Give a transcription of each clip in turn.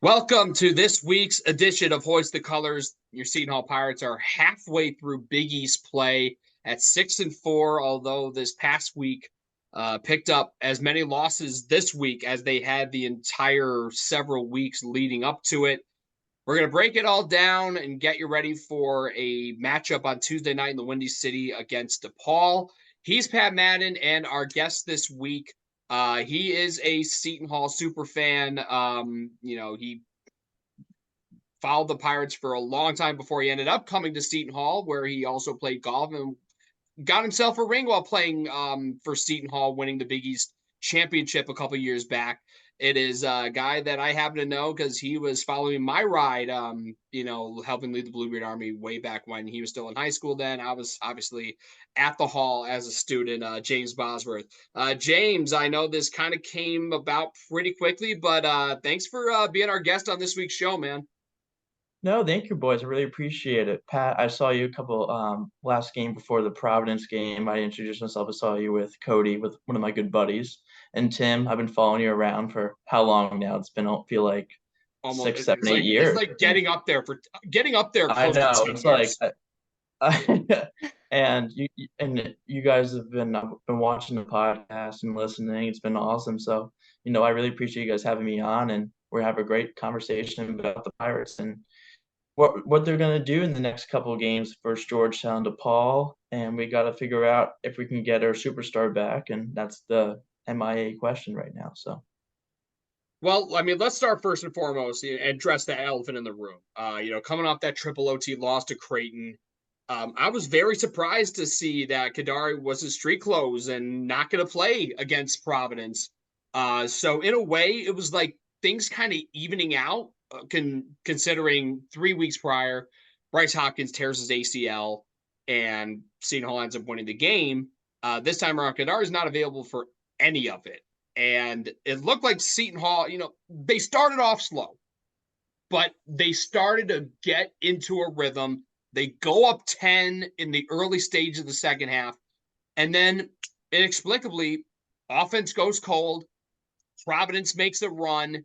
Welcome to this week's edition of Hoist the Colors. Your Seton Hall Pirates are halfway through Big East play at 6-4, although this past week picked up as many losses this week as they had the entire several weeks leading up to it. We're going to break it all down and get you ready for a matchup on Tuesday night in the Windy City against DePaul. He's Pat Madden, and our guest this week, he is a Seton Hall super fan. He followed the Pirates for a long time before he ended up coming to Seton Hall, where he also played golf and got himself a ring while playing for Seton Hall, winning the Big East championship a couple years back. It is a guy that I happen to know because he was following my ride, helping lead the Bluebeard Army way back when he was still in high school. Then I was obviously at the Hall as a student, James Bosworth. James, I know this kind of came about pretty quickly, but thanks for being our guest on this week's show, man. No, thank you, boys. I really appreciate it. Pat, I saw you a couple last game before the Providence game. I introduced myself. I saw you with Cody, with one of my good buddies, and Tim. I've been following you around for how long now? It's been, I feel like Almost, six, seven, it's eight like it's years. like getting up there I close to know. 10 It's like, years. and you guys have been I've been watching the podcast and listening. It's been awesome. So, I really appreciate you guys having me on, and we're having a great conversation about the Pirates and what they're gonna do in the next couple of games versus Georgetown DePaul, and we got to figure out if we can get our superstar back, and that's the MIA question right now. So, Well, I mean, let's start first and foremost and address the elephant in the room. Coming off that triple OT loss to Creighton, I was very surprised to see that Kadary was in street clothes and not going to play against Providence. So in a way, it was like things kind of evening out, considering 3 weeks prior, Bryce Hopkins tears his ACL and Seton Hall ends up winning the game. This time around, Kadary is not available for any of it. And it looked like Seton Hall, they started off slow, but they started to get into a rhythm. They go up 10 in the early stage of the second half. And then inexplicably, offense goes cold. Providence makes a run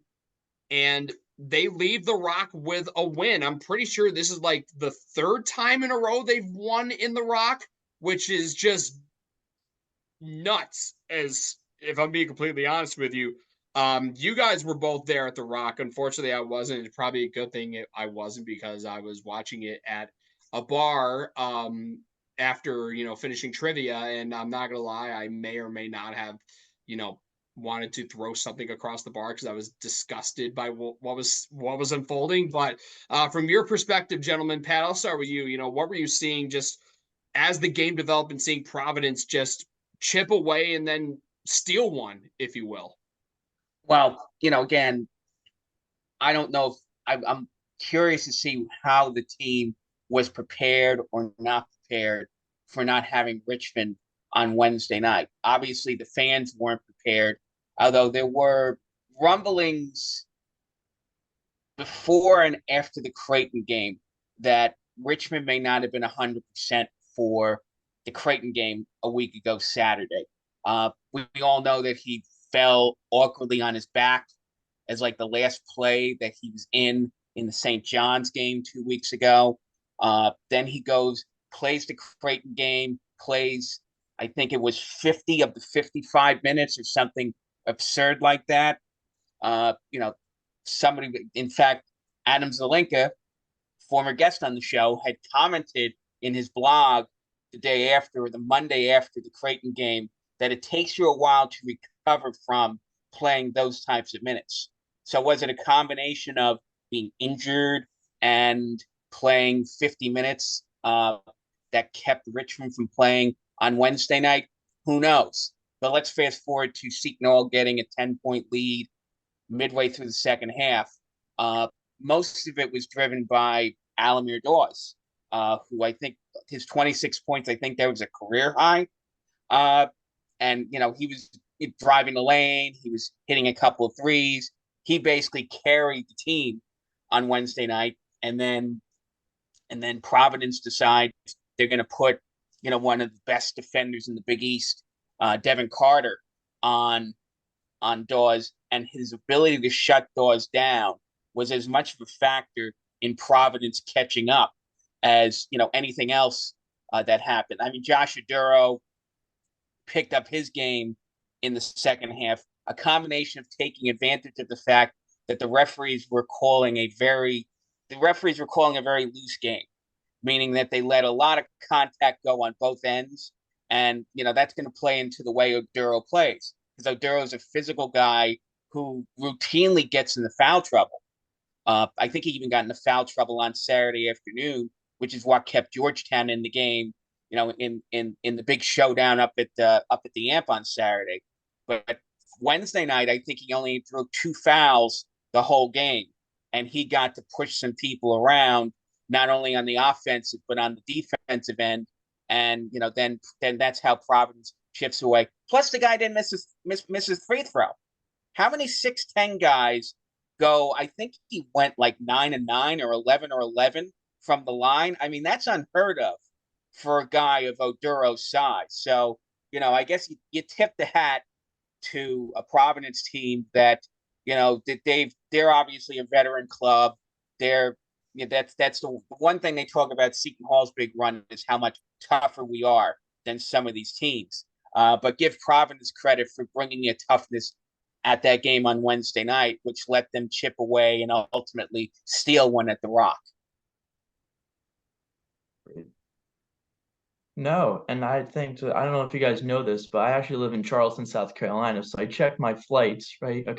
and they leave the Rock with a win. I'm pretty sure this is like the third time in a row they've won in the Rock, which is just nuts, as if I'm being completely honest with you. You guys were both there at the Rock. Unfortunately, I wasn't. It's probably a good thing I wasn't because I was watching it at a bar after finishing trivia, and I'm not gonna lie, I may or may not have you know wanted to throw something across the bar because I was disgusted by what was unfolding. But from your perspective, gentlemen, Pat, I'll start with you. What were you seeing just as the game developed and seeing Providence just chip away and then steal one, if you will? Well, again, I don't know if I'm curious to see how the team was prepared or not prepared for not having Richmond on Wednesday night. Obviously, the fans weren't prepared, although there were rumblings before and after the Creighton game that Richmond may not have been 100% for the Creighton game a week ago Saturday. We all know that he fell awkwardly on his back as like the last play that he was in the St. John's game 2 weeks ago. Then he goes, plays the Creighton game, plays, I think it was 50 of the 55 minutes or something absurd like that. Uh, you know, Somebody, in fact, Adam Zelinka, former guest on the show, had commented in his blog the day after or the Monday after the Creighton game that it takes you a while to recover from playing those types of minutes. So was it a combination of being injured and playing 50 minutes that kept Richmond from playing on Wednesday night? Who knows? But let's fast forward to Seton Hall getting a 10-point lead midway through the second half. Uh, Most of it was driven by Alamir Dawes, who I think his 26 points, I think that was a career high. Uh, and, he was driving the lane. He was hitting a couple of threes. He basically carried the team on Wednesday night. And then Providence decides they're going to put, one of the best defenders in the Big East, Devin Carter, on Dawes, and his ability to shut Dawes down was as much of a factor in Providence catching up as anything else that happened. I mean, Josh Oduro picked up his game in the second half, a combination of taking advantage of the fact that the referees were calling a very loose game, meaning that they let a lot of contact go on both ends. And, that's going to play into the way Oduro plays, because Oduro is a physical guy who routinely gets into foul trouble. I think he even got into foul trouble on Saturday afternoon, which is what kept Georgetown in the game, in the big showdown up at the Amp on Saturday. But Wednesday night, I think he only threw 2 fouls the whole game, and he got to push some people around, not only on the offensive but on the defensive end. And then that's how Providence chips away. Plus, the guy didn't miss his free throw. How many 6'10" guys go? I think he went like 9 and 9 or 11 or 11 from the line. I mean, that's unheard of for a guy of Oduro's size. So, I guess you tip the hat to a Providence team that, they're obviously a veteran club. That's the one thing they talk about. Seton Hall's big run is how much tougher we are than some of these teams. But give Providence credit for bringing a toughness at that game on Wednesday night, which let them chip away and ultimately steal one at the Rock. No, and I don't know if you guys know this, but I actually live in Charleston, South Carolina. So I checked my flights, right, a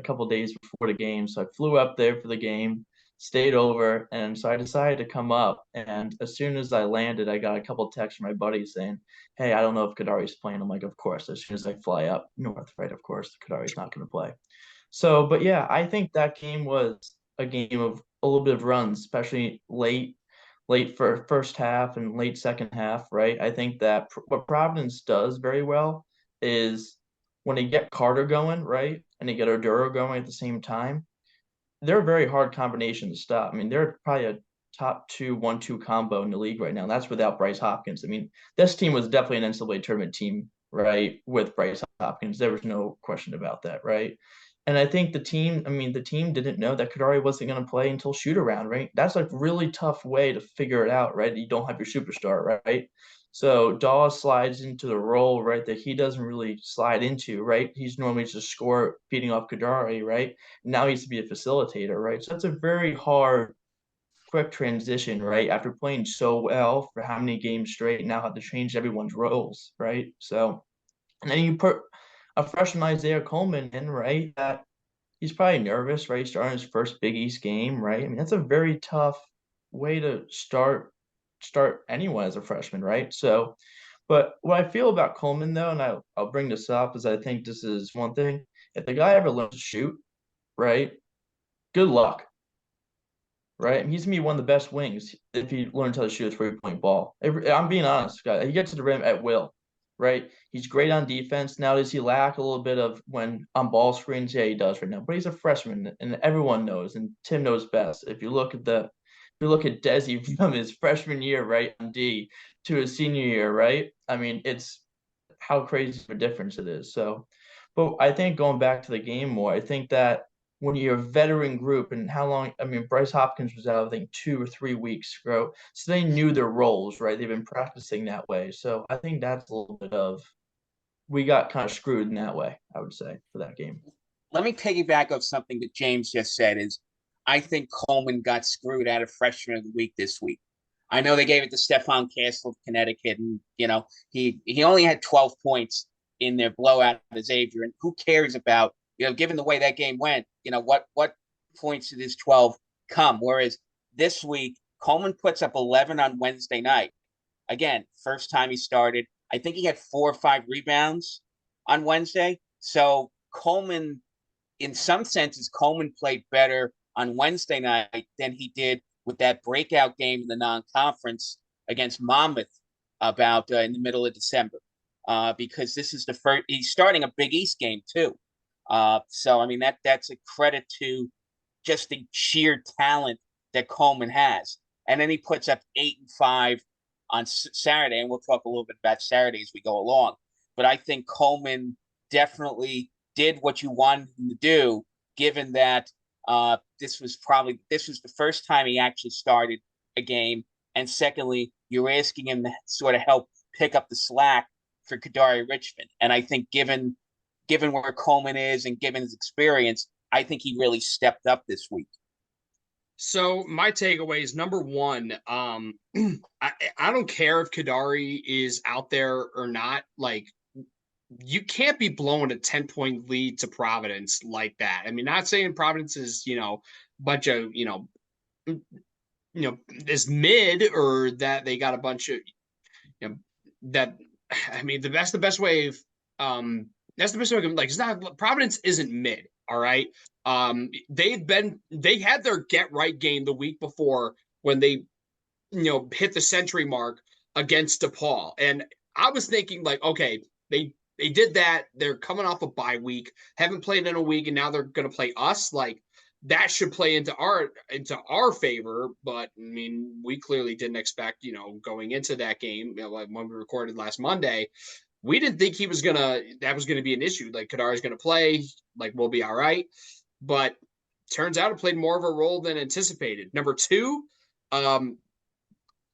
couple days before the game. So I flew up there for the game, stayed over, and so I decided to come up. And as soon as I landed, I got a couple texts from my buddies saying, "Hey, I don't know if Kadary's playing." I'm like, "Of course." As soon as I fly up north, right, of course, Kadary's not going to play. So, but yeah, I think that game was a game of a little bit of runs, especially late for first half and late second half, right? I think that what Providence does very well is when they get Carter going, right, and they get Oduro going at the same time, they're a very hard combination to stop. I mean, they're probably a top 2 1-2 combo in the league right now. And that's without Bryce Hopkins. I mean, this team was definitely an NCAA tournament team, right, with Bryce Hopkins. There was no question about that, right? And I think the team didn't know that Kadary wasn't going to play until shoot around, right? That's a really tough way to figure it out, right? You don't have your superstar, right? So Dawes slides into the role, right, that he doesn't really slide into, right? He's normally just a scorer feeding off Kadary, right? Now he needs to be a facilitator, right? So that's a very hard, quick transition, right? After playing so well for how many games straight, now have to change everyone's roles, right? So, and then you put a freshman Isaiah Coleman in, right? That he's probably nervous, right? Starting his first Big East game, right? I mean, that's a very tough way to start anyone as a freshman, right? So, but what I feel about Coleman though, and I'll bring this up, is I think this is one thing. If the guy ever learns to shoot, right? Good luck, right? And he's gonna be one of the best wings if he learns how to shoot a 3-point ball. I'm being honest, guy. He gets to the rim at will, right? He's great on defense. Now, does he lack a little bit of when on ball screens? Yeah, he does right now. But he's a freshman, and everyone knows, and Tim knows best. If you look at Desi from his freshman year, right, on D to his senior year, right? I mean, it's how crazy of a difference it is. So, but I think going back to the game more, I think that when you're a veteran group and how long, I mean, Bryce Hopkins was out, I think 2 or 3 weeks ago. So they knew their roles, right? They've been practicing that way. So I think that's a little bit of, we got kind of screwed in that way, I would say, for that game. Let me piggyback off something that James just said is I think Coleman got screwed out of freshman of the week this week. I know they gave it to Stephon Castle of Connecticut, and he only had 12 points in their blowout of Xavier. And who cares about, given the way that game went, what points did his 12 come? Whereas this week, Coleman puts up 11 on Wednesday night. Again, first time he started. I think he had 4 or 5 rebounds on Wednesday. So Coleman, in some senses, Coleman played better on Wednesday night than he did with that breakout game in the non-conference against Monmouth about in the middle of December. Because this is the first, he's starting a Big East game too. So, I mean, that's a credit to just the sheer talent that Coleman has. And then he puts up 8 and 5 on Saturday, and we'll talk a little bit about Saturday as we go along. But I think Coleman definitely did what you wanted him to do, given that this was the first time he actually started a game, and secondly, you're asking him to sort of help pick up the slack for Kadary Richmond. And I think given where Coleman is and given his experience, I think he really stepped up this week. So my takeaway is number one, I don't care if Kadary is out there or not. Like, you can't be blowing a 10-point lead to Providence like that. I mean, not saying Providence is, bunch of, is mid, or that they got a bunch of, that, I mean, the best way of, that's the best way of, like, it's not, Providence isn't mid. All right. They had their get right game the week before when they, hit the century mark against DePaul. And I was thinking, like, okay, they did that. They're coming off a bye week, haven't played in a week, and now they're going to play us. Like, that should play into our favor. But I mean, we clearly didn't expect, going into that game, like when we recorded last Monday, we didn't think that was gonna be an issue. Like, Kadary's gonna play, like, we'll be all right. But turns out it played more of a role than anticipated. Number two,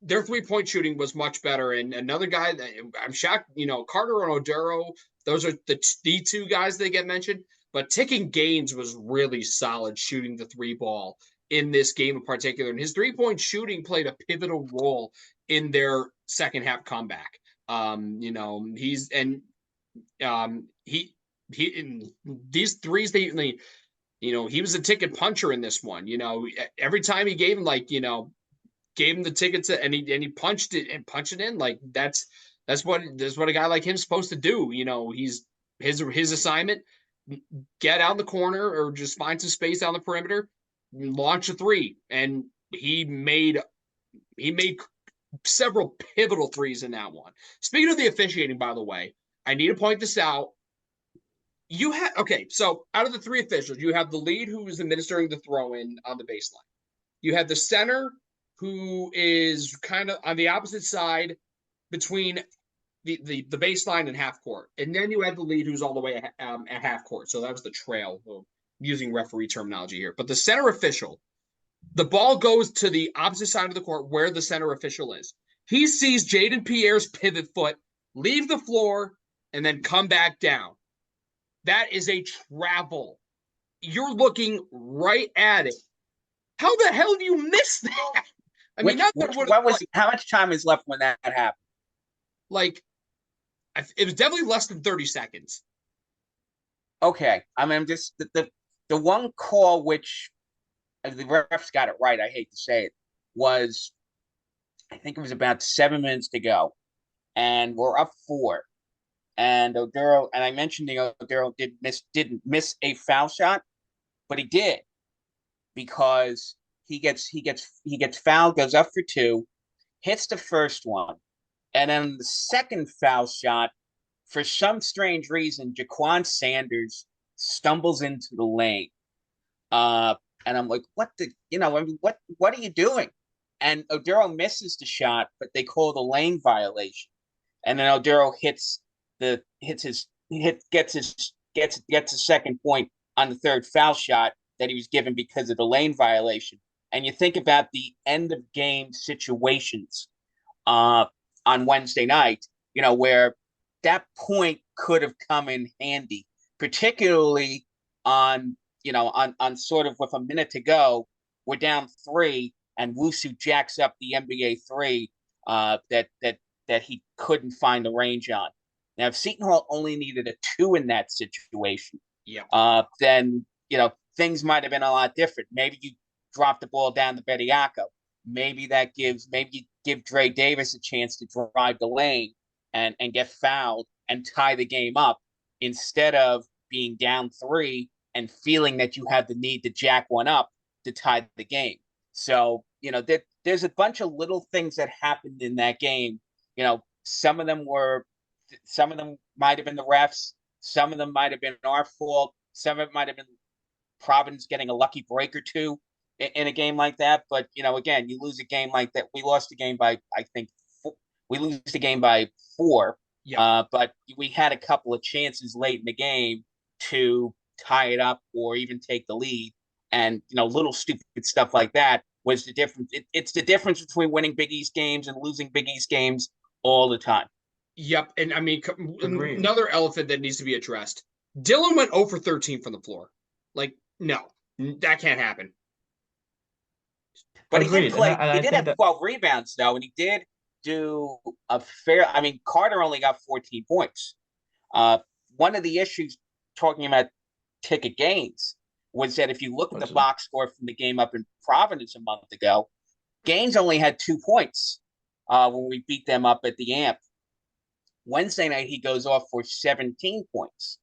their 3-point shooting was much better. And another guy that I'm shocked, Carter and Oduro, those are the two guys that get mentioned. But Ticking Gaines was really solid shooting the 3-ball in this game in particular. And his 3-point shooting played a pivotal role in their second half comeback. He's and he in these threes, he was a ticket puncher in this one. Every time he gave him, gave him the tickets, and he punched it in. Like, that's what a guy like him's supposed to do. He's his assignment: get out in the corner or just find some space down the perimeter, launch a three, and he made several pivotal threes in that one. Speaking of the officiating, by the way, I need to point this out. So out of the three officials, you have the lead, who is administering the throw-in on the baseline. You have the center, who is kind of on the opposite side between the baseline and half court. And then you have the lead, who's all the way at half court. So that was the trail, using referee terminology here. But the center official, the ball goes to the opposite side of the court where the center official is. He sees Jaden Pierre's pivot foot leave the floor and then come back down. That is a travel. You're looking right at it. How the hell do you miss that? I mean, how much time is left when that happened? Like, it was definitely less than 30 seconds. Okay. I mean, just the one call which the refs got it right, I hate to say it, was, I think it was about 7 minutes to go, and we're up 4. And Oduro, and I mentioned Oduro didn't miss a foul shot, but he did, because he gets fouled, goes up for 2, hits the first one, and then the second foul shot, for some strange reason, Jaquan Sanders stumbles into the lane. And I'm like, what are you doing? And Oduro misses the shot, but they call the lane violation. And then Oduro gets a second point on the third foul shot that he was given because of the lane violation. And you think about the end of game situations on Wednesday night, where that point could have come in handy, particularly on sort of with a minute to go, we're down 3, and Wusu jacks up the NBA 3 that he couldn't find the range on. Now, if Seton Hall only needed a 2 in that situation, then things might have been a lot different. Maybe you drop the ball down to Bediako. Maybe you give Dre Davis a chance to drive the lane and get fouled and tie the game up, instead of being down 3 and feeling that you have the need to jack one up to tie the game. So, there's a bunch of little things that happened in that game. Some of them might have been the refs. Some of them might have been our fault. Some of it might have been Providence getting a lucky break or 2 in a game like that. But, again, you lose a game like that. We lost the game by, I think, we lose the game by 4. Yeah. But we had a couple of chances late in the game to tie it up or even take the lead. and little stupid stuff like that was the difference. It's the difference between winning Big East games and losing Big East games all the time. Yep. And I mean, Agreed. another elephant that needs to be addressed. Dillon went 0 for 13 from the floor. Like, no, that can't happen. But he did Agreed. And play. He I did think have that 12 rebounds though, and he did do a fair. I mean, Carter only got 14 points. Uh, One of the issues talking about ticket gains was that if you look at the box score from the game up in Providence a month ago, Gaines only had 2 points when we beat them up at the AMP. Wednesday night, he goes off for 17 points.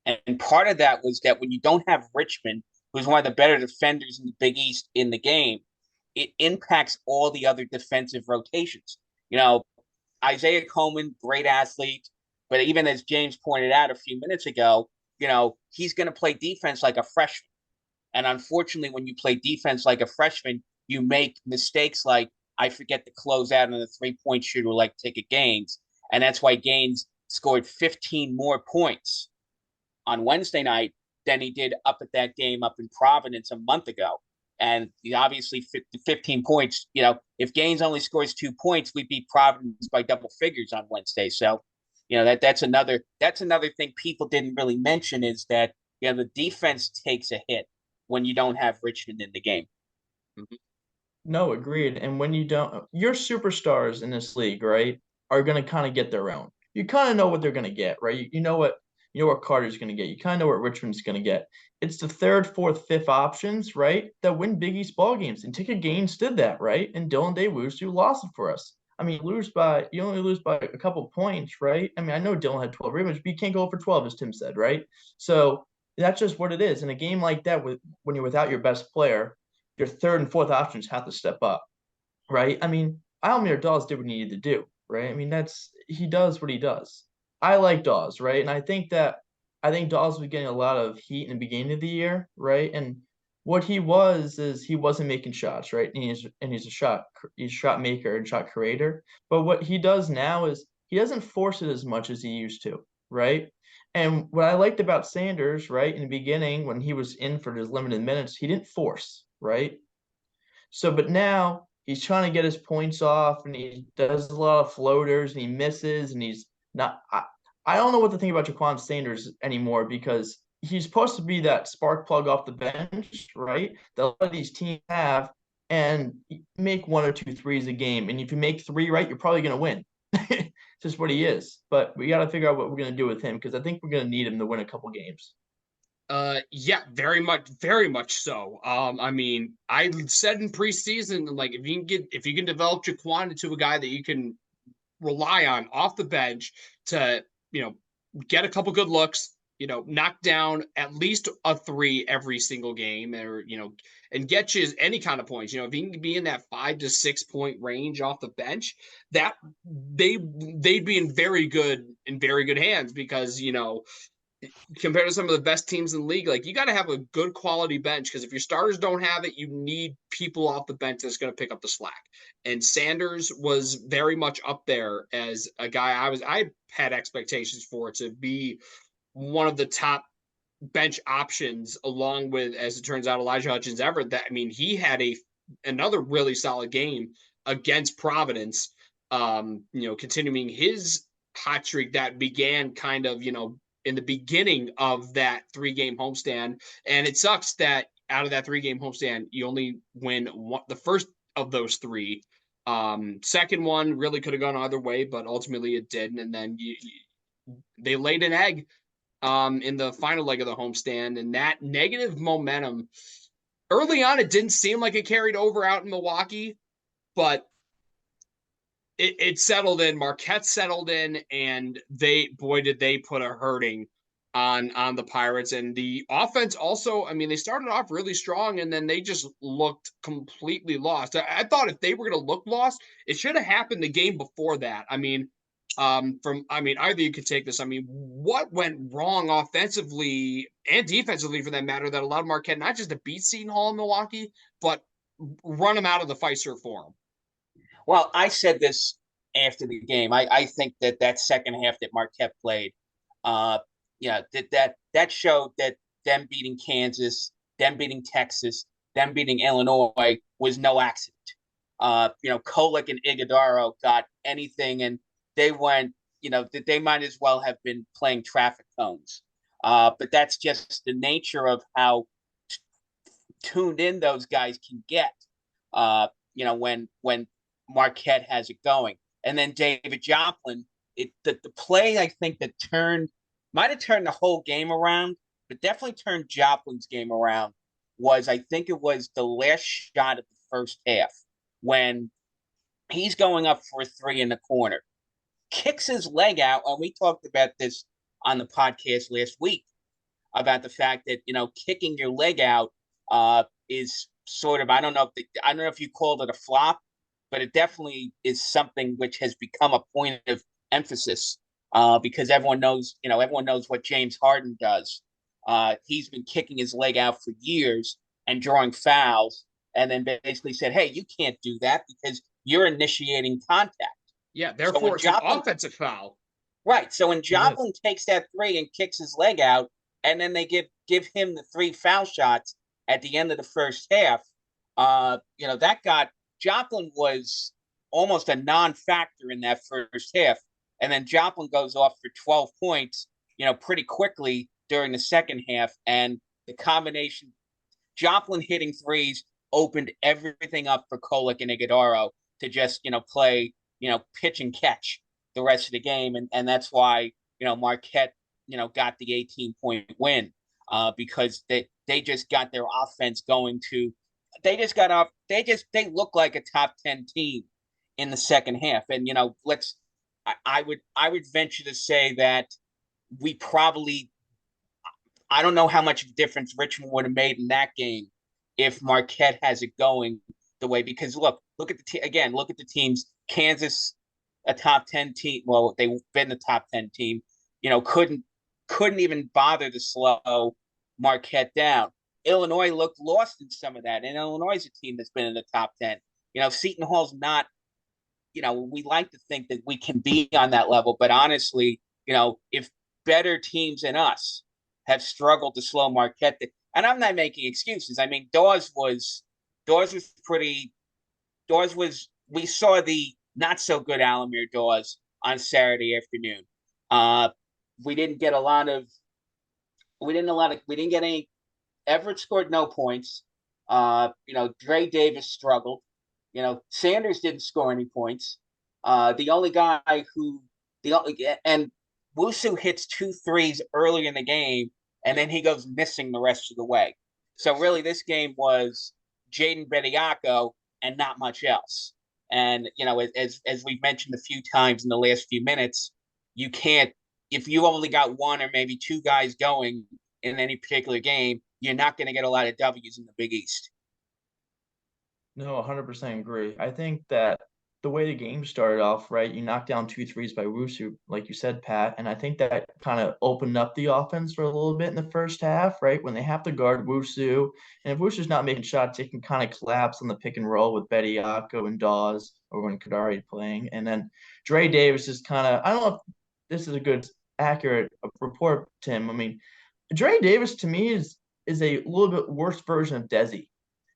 And part of that was that when you don't have Richmond, who's one of the better defenders in the Big East in the game, it impacts all the other defensive rotations. Isaiah Coleman, great athlete, but even as James pointed out a few minutes ago, he's going to play defense like a freshman. And unfortunately, when you play defense like a freshman, you make mistakes like I forget to close out on a 3-point shooter like Ticket Gaines. And that's why Gaines scored 15 more points on Wednesday night than he did up at that game up in Providence a month ago. And obviously 15 points, if Gaines only scores 2 points, we beat Providence by double figures on Wednesday. So, that's another thing people didn't really mention is that, the defense takes a hit when you don't have Richmond in the game. No, agreed. And when you don't, your superstars in this league, right, are going to kind of get their own. You kind of know what they're going to get, right? You know what Carter's going to get. You kind of know what Richmond's going to get. It's the third, fourth, fifth options, right, that win Big East ball games. And Ticket Gaines did that, right? And Dylan Day-Wooster lost it for us. I mean, you only lose by a couple points, right? I mean, I know Dylan had 12 rebounds, but you can't go for 12, as Tim said, right? So that's just what it is. In a game like that, when you're without your best player, your third and fourth options have to step up, right? I mean, Almir Dawes did what he needed to do, right? I mean, he does what he does. I like Dawes, right? And I think Dawes was getting a lot of heat in the beginning of the year, right? And what he was is he wasn't making shots, right? And he's a shot maker and shot creator. But what he does now is he doesn't force it as much as he used to, right? And what I liked about Sanders, right, in the beginning when he was in for his limited minutes, he didn't force, right? So, but now he's trying to get his points off and he does a lot of floaters and he misses and he's not. I don't know what to think about Jaquan Sanders anymore because he's supposed to be that spark plug off the bench, right? That a lot of these teams have and make 1 or 2 threes a game. And if you make 3 right, you're probably going to win. Just what he is. But we got to figure out what we're going to do with him because I think we're going to need him to win a couple games. Yeah, very much so. I mean, I said in preseason, like if you can develop Jaquan into a guy that you can rely on off the bench to, get a couple good looks, knock down at least a 3 every single game or, and get you any kind of points. If you can be in that 5 to 6 point range off the bench, that they'd be in very good hands because, compared to some of the best teams in the league, like you got to have a good quality bench because if your starters don't have it, you need people off the bench that's going to pick up the slack. And Sanders was very much up there as a guy I had expectations for to be one of the top bench options, along with, as it turns out, Elijah Hutchins Everett. That I mean, he had another really solid game against Providence. Continuing his hot streak that began kind of, in the beginning of that 3-game homestand. And it sucks that out of that 3-game homestand, you only win the first of those 3. Second one really could have gone either way, but ultimately it didn't. And then they laid an egg in the final leg of the homestand. And that negative momentum, early on, it didn't seem like it carried over out in Milwaukee, but it settled in. Marquette settled in, and did they put a hurting on the Pirates. And the offense also, I mean, they started off really strong, and then they just looked completely lost. I thought if they were going to look lost, it should have happened the game before that. I mean, either you could take this. I mean, what went wrong offensively and defensively, for that matter, that allowed Marquette not just to beat Seton Hall in Milwaukee, but run them out of the Fiserv Forum? Well, I said this after the game. I think that second half that Marquette played, that showed that them beating Kansas them beating Texas, them beating Illinois was no accident. Kolek and Iguodaro got anything, and they went, that they might as well have been playing traffic cones. But that's just the nature of how tuned in those guys can get. When Marquette has it going, and then David Joplin, the play I think that might have turned the whole game around, but definitely turned Joplin's game around I think it was the last shot of the first half when he's going up for a three in the corner, kicks his leg out. And we talked about this on the podcast last week about the fact that, kicking your leg out is sort of, I don't know if you called it a flop, but it definitely is something which has become a point of emphasis because everyone knows what James Harden does. He's been kicking his leg out for years and drawing fouls, and then basically said, "Hey, you can't do that because you're initiating contact." Yeah, therefore it's an offensive foul. Right. So when Joplin takes that three and kicks his leg out, and then they give him the 3 foul shots at the end of the first half, that got Joplin was almost a non-factor in that first half. And then Joplin goes off for 12 points, pretty quickly during the second half. And the combination, Joplin hitting threes opened everything up for Kolek and Iguodaro to just, play, pitch and catch the rest of the game. And that's why, Marquette, got the 18-point win because they just got their offense going to, they look like a top 10 team in the second half. And, I would venture to say that I don't know how much difference Richmond would have made in that game if Marquette has it going the way, because look at the teams. Kansas, a top 10 team. Well, they've been the top 10 team, couldn't even bother to slow Marquette down. Illinois looked lost in some of that, and Illinois is a team that's been in the top 10. Seton Hall's not, we like to think that we can be on that level, but honestly, if better teams than us have struggled to slow Marquette, and I'm not making excuses. I mean, we saw the not so good Alamir Dawes on Saturday afternoon. We didn't get any. Everett scored no points. Dre Davis struggled. Sanders didn't score any points. The only guy and Wusu hits 2 threes early in the game, and then he goes missing the rest of the way. So really, this game was Jaden Bediako and not much else. And as we've mentioned a few times in the last few minutes, you can't, if you only got 1 or maybe 2 guys going in any particular game, you're not going to get a lot of W's in the Big East. No, 100% agree. I think that the way the game started off, right, you knocked down 2 threes by Wusu, like you said, Pat, and I think that kind of opened up the offense for a little bit in the first half, right, when they have to guard Wusu, and if Wusu's not making shots, they can kind of collapse on the pick and roll with Bediako and Dawes, or when Kadary playing, and then Dre Davis is kind of, I don't know if this is a good, accurate report, Tim. I mean, Dre Davis to me is a little bit worse version of Desi.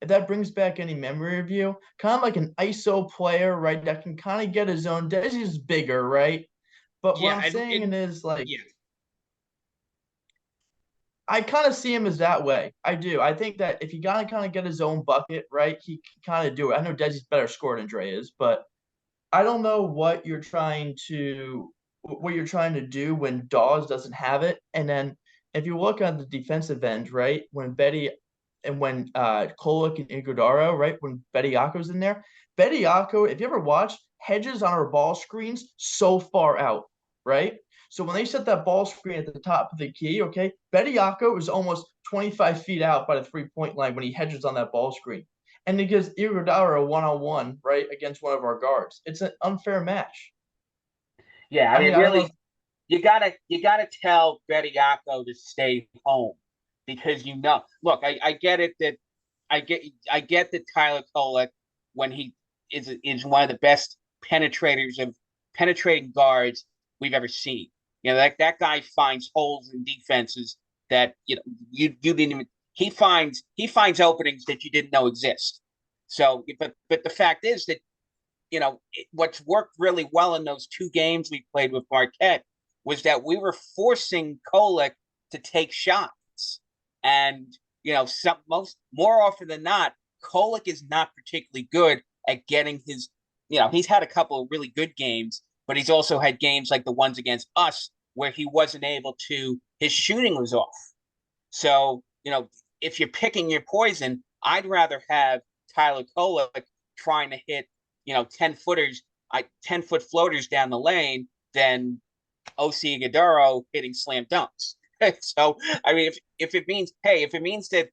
If that brings back any memory of you, kind of like an ISO player, right, that can kind of get his own. Desi's bigger, right? But what I'm saying is, like, I kind of see him as that way. I do. I think that if he got to kind of get his own bucket, right, he can kind of do it. I know Desi's better scorer than Dre is, but I don't know what you're trying to do when Dawes doesn't have it. And then if you look at the defensive end, right, when Kolek and Iguodaro, right, when Bediako's in there, Bediako, if you ever watch, hedges on our ball screens so far out, right? So when they set that ball screen at the top of the key, okay, Bediako is almost 25 feet out by the 3-point line when he hedges on that ball screen. And it gives Iguodaro a one-on-one, right, against one of our guards. It's an unfair match. Yeah, I mean really, you gotta tell Bediako to stay home because look, I get it that I get that Tyler Kolek, when he is one of the best penetrating guards we've ever seen. That guy finds holes in defenses that you didn't even. he finds openings that you didn't know exist. So, but the fact is that what's worked really well in those two games we played with Marquette was that we were forcing Kolek to take shots, and more often than not, Kolek is not particularly good at getting his. He's had a couple of really good games, but he's also had games like the ones against us where he wasn't able to. His shooting was off. So if you're picking your poison, I'd rather have Tyler Kolek trying to hit 10-foot floaters down the lane than OC Iguodaro hitting slam dunks. So I mean, if it means that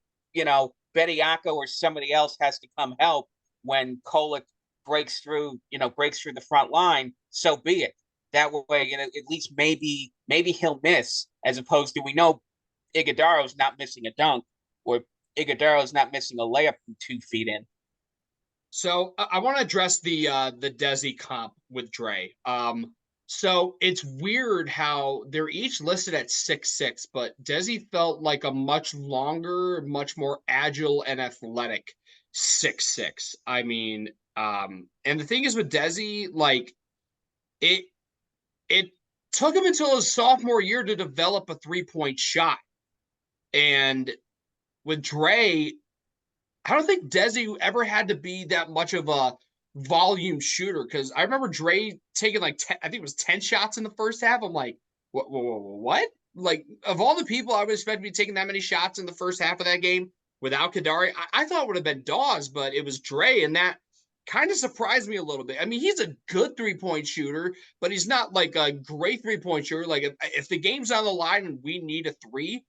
Bediako or somebody else has to come help when Kolek breaks through the front line, so be it. That way, at least maybe he'll miss, as opposed to we know Iguodaro's not missing a dunk, or Iguodaro's not missing a layup from 2 feet in. So I want to address the Desi comp with Dre. So it's weird how they're each listed at 6'6", but Desi felt like a much longer, much more agile and athletic 6'6". I mean, and the thing is with Desi, like it took him until his sophomore year to develop a 3-point shot. And with Dre, I don't think Desi ever had to be that much of a volume shooter, because I remember Dre taking like 10, I think it was 10 shots in the first half. I'm like, what? Like, of all the people I would expect to be taking that many shots in the first half of that game without Kadary, I thought it would have been Dawes, but it was Dre, and that kind of surprised me a little bit. I mean, he's a good 3-point shooter, but he's not like a great 3-point shooter. Like, if the game's on the line and we need a 3,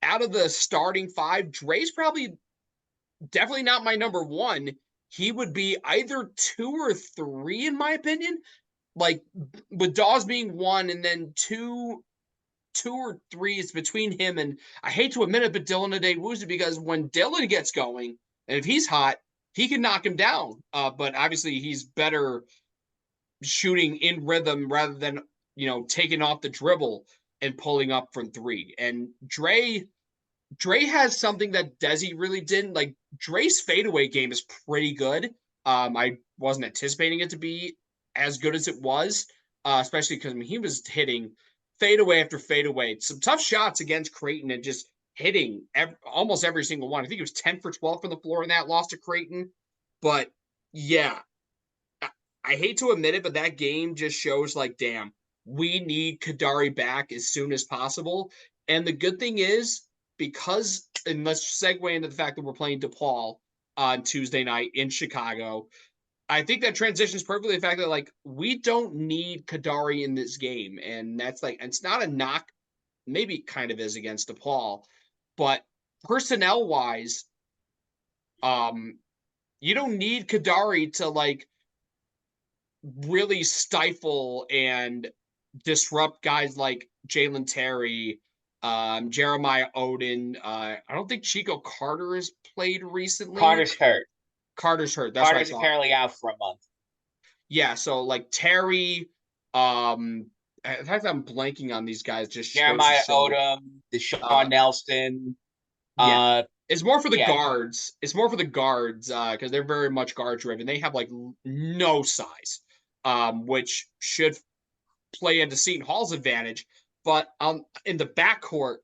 out of the starting 5, Dre's probably definitely not my number 1. He would be either 2 or 3, in my opinion. Like, with Dawes being 1, and then two or 3 is between him and, I hate to admit it, but Dylan Adewuzi, because when Dylan gets going, and if he's hot, he can knock him down. But obviously he's better shooting in rhythm rather than, taking off the dribble and pulling up from 3. And Dre has something that Desi really didn't. Like, Dre's fadeaway game is pretty good. I wasn't anticipating it to be as good as it was, especially because he was hitting fadeaway after fadeaway. Some tough shots against Creighton and just hitting almost every single one. I think it was 10 for 12 from the floor in that loss to Creighton. But yeah, I hate to admit it, but that game just shows, like, damn, we need Kadary back as soon as possible. And the good thing is, because, and let's segue into the fact that we're playing DePaul on Tuesday night in Chicago, I think that transitions perfectly the fact that, like, we don't need Kadary in this game. And that's, like, it's not a knock, maybe it kind of is against DePaul, but personnel-wise, you don't need Kadary to, like, really stifle and disrupt guys like Jalen Terry, Jeremiah Odin. I don't think Chico Carter has played recently. Carter's hurt. That's Carter's apparently out for a month. Yeah, so like Terry, in fact, I'm blanking on these guys. Just Jeremiah Odom, Deshaun Nelson. Yeah. It's more for the guards. It's more for the guards because they're very much guard driven. They have like no size, which should play into Seton Hall's advantage. But in the backcourt,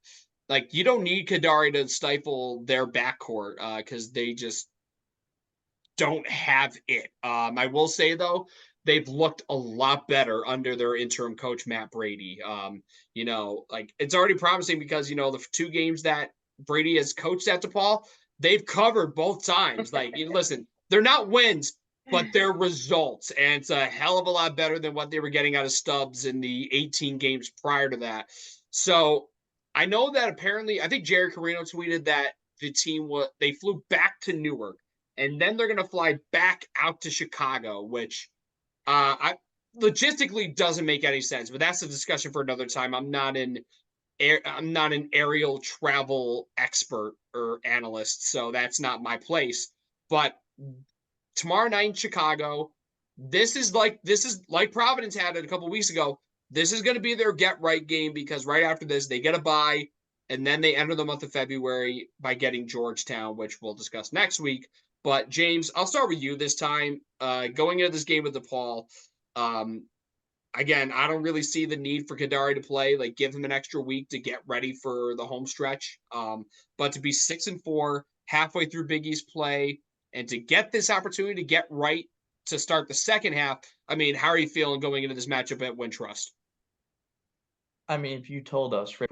like, you don't need Kadary to stifle their backcourt because they just don't have it. I will say, though, they've looked a lot better under their interim coach, Matt Brady. Like, it's already promising because, the 2 games that Brady has coached at DePaul, they've covered both times. Like, listen, they're not wins, but they're results. And it's a hell of a lot better than what they were getting out of Stubbs in the 18 games prior to that. So I know that apparently, I think Jerry Carino tweeted that the team they flew back to Newark, and then they're going to fly back out to Chicago, which logistically doesn't make any sense. But that's a discussion for another time. I'm not an aerial travel expert or analyst, so that's not my place. But tomorrow night in Chicago, this is like Providence had it a couple weeks ago. This is going to be their get right game because right after this, they get a bye. and then they enter the month of February by getting Georgetown, which we'll discuss next week. But James, I'll start with you this time. Going into this game with DePaul, again, I don't really see the need for Kadary to play. Like, give him an extra week to get ready for the home stretch. But to be 6-4 halfway through Big East play, and to get this opportunity to get right to start the second half, I mean, how are you feeling going into this matchup at Wintrust? I mean, if you told us right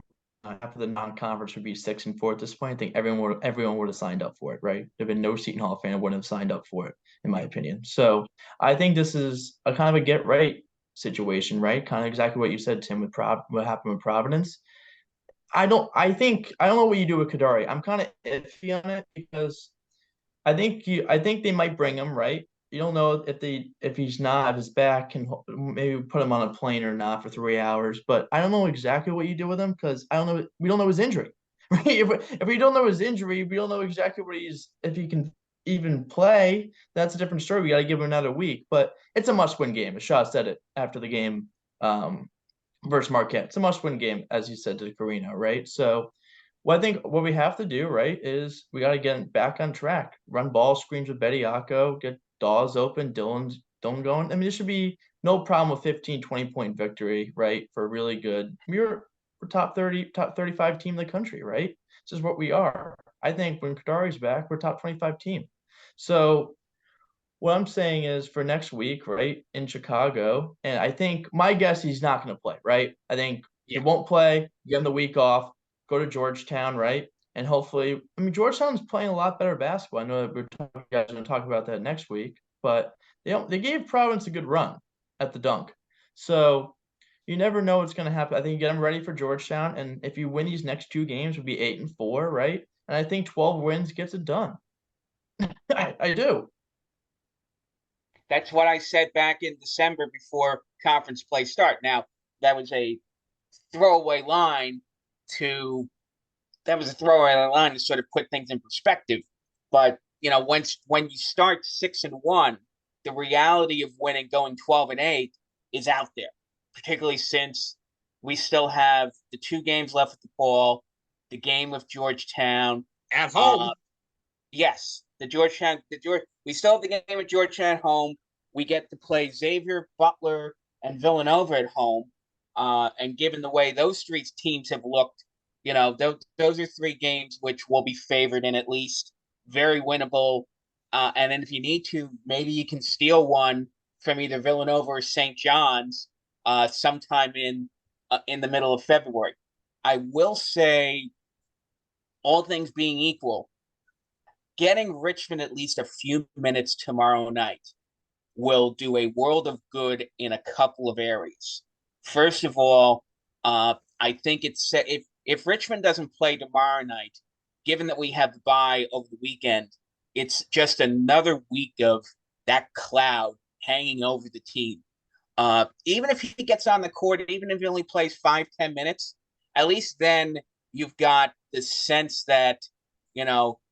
after the non-conference would be 6-4 at this point, I think everyone would have signed up for it, right? There'd been no Seton Hall fan who wouldn't have signed up for it, in my opinion. So I think this is a kind of a get right situation, right? Kind of exactly what you said, Tim, with what happened with Providence. I don't know what you do with Kadary. I'm kind of iffy on it because I think they might bring him, right? You don't know if he's not, if his back can maybe put him on a plane or not for 3 hours. But I don't know exactly what you do with him because I don't know. We don't know his injury, right? If we don't know his injury, we don't know exactly what if he can even play. That's a different story. We got to give him another week. But it's a must-win game. Shaw said it after the game versus Marquette. It's a must-win game, as you said to Carino, right? So I think what we have to do, right, is we got to get back on track. Run ball screens with Bediako, get Dawes open, Dylan going. I mean, there should be no problem with 15, 20-point victory, right, for a really good. We're top 30, top 35 team in the country, right? This is what we are. I think when Kadary's back, we're top 25 team. So what I'm saying is for next week, right, in Chicago, and I think my guess he's not going to play, right? I think he won't play, give him the week off, go to Georgetown, right? And hopefully, I mean, Georgetown's playing a lot better basketball. I know that you guys are going to talk about that next week, but they gave Providence a good run at the dunk. So you never know what's going to happen. I think you get them ready for Georgetown, and if you win these next two games, would be 8-4, right? And I think 12 wins gets it done. I do. That's what I said back in December before conference play start. Now, that was a throwaway line to sort of put things in perspective. But when you start 6-1, the reality of winning going 12-8 is out there, particularly since we still have the two games left at the ball, the game with Georgetown at home. Yes, we still have the game with Georgetown at home. We get to play Xavier, Butler, and Villanova at home. And given the way those three teams have looked, those are three games which will be favored in at least, very winnable. And then if you need to, maybe you can steal one from either Villanova or St. John's sometime in the middle of February. I will say, all things being equal, getting Richmond at least a few minutes tomorrow night will do a world of good in a couple of areas. First of all, I think if Richmond doesn't play tomorrow night, given that we have the bye over the weekend, it's just another week of that cloud hanging over the team. Even if he gets on the court, even if he only plays 5-10 minutes, at least then you've got the sense that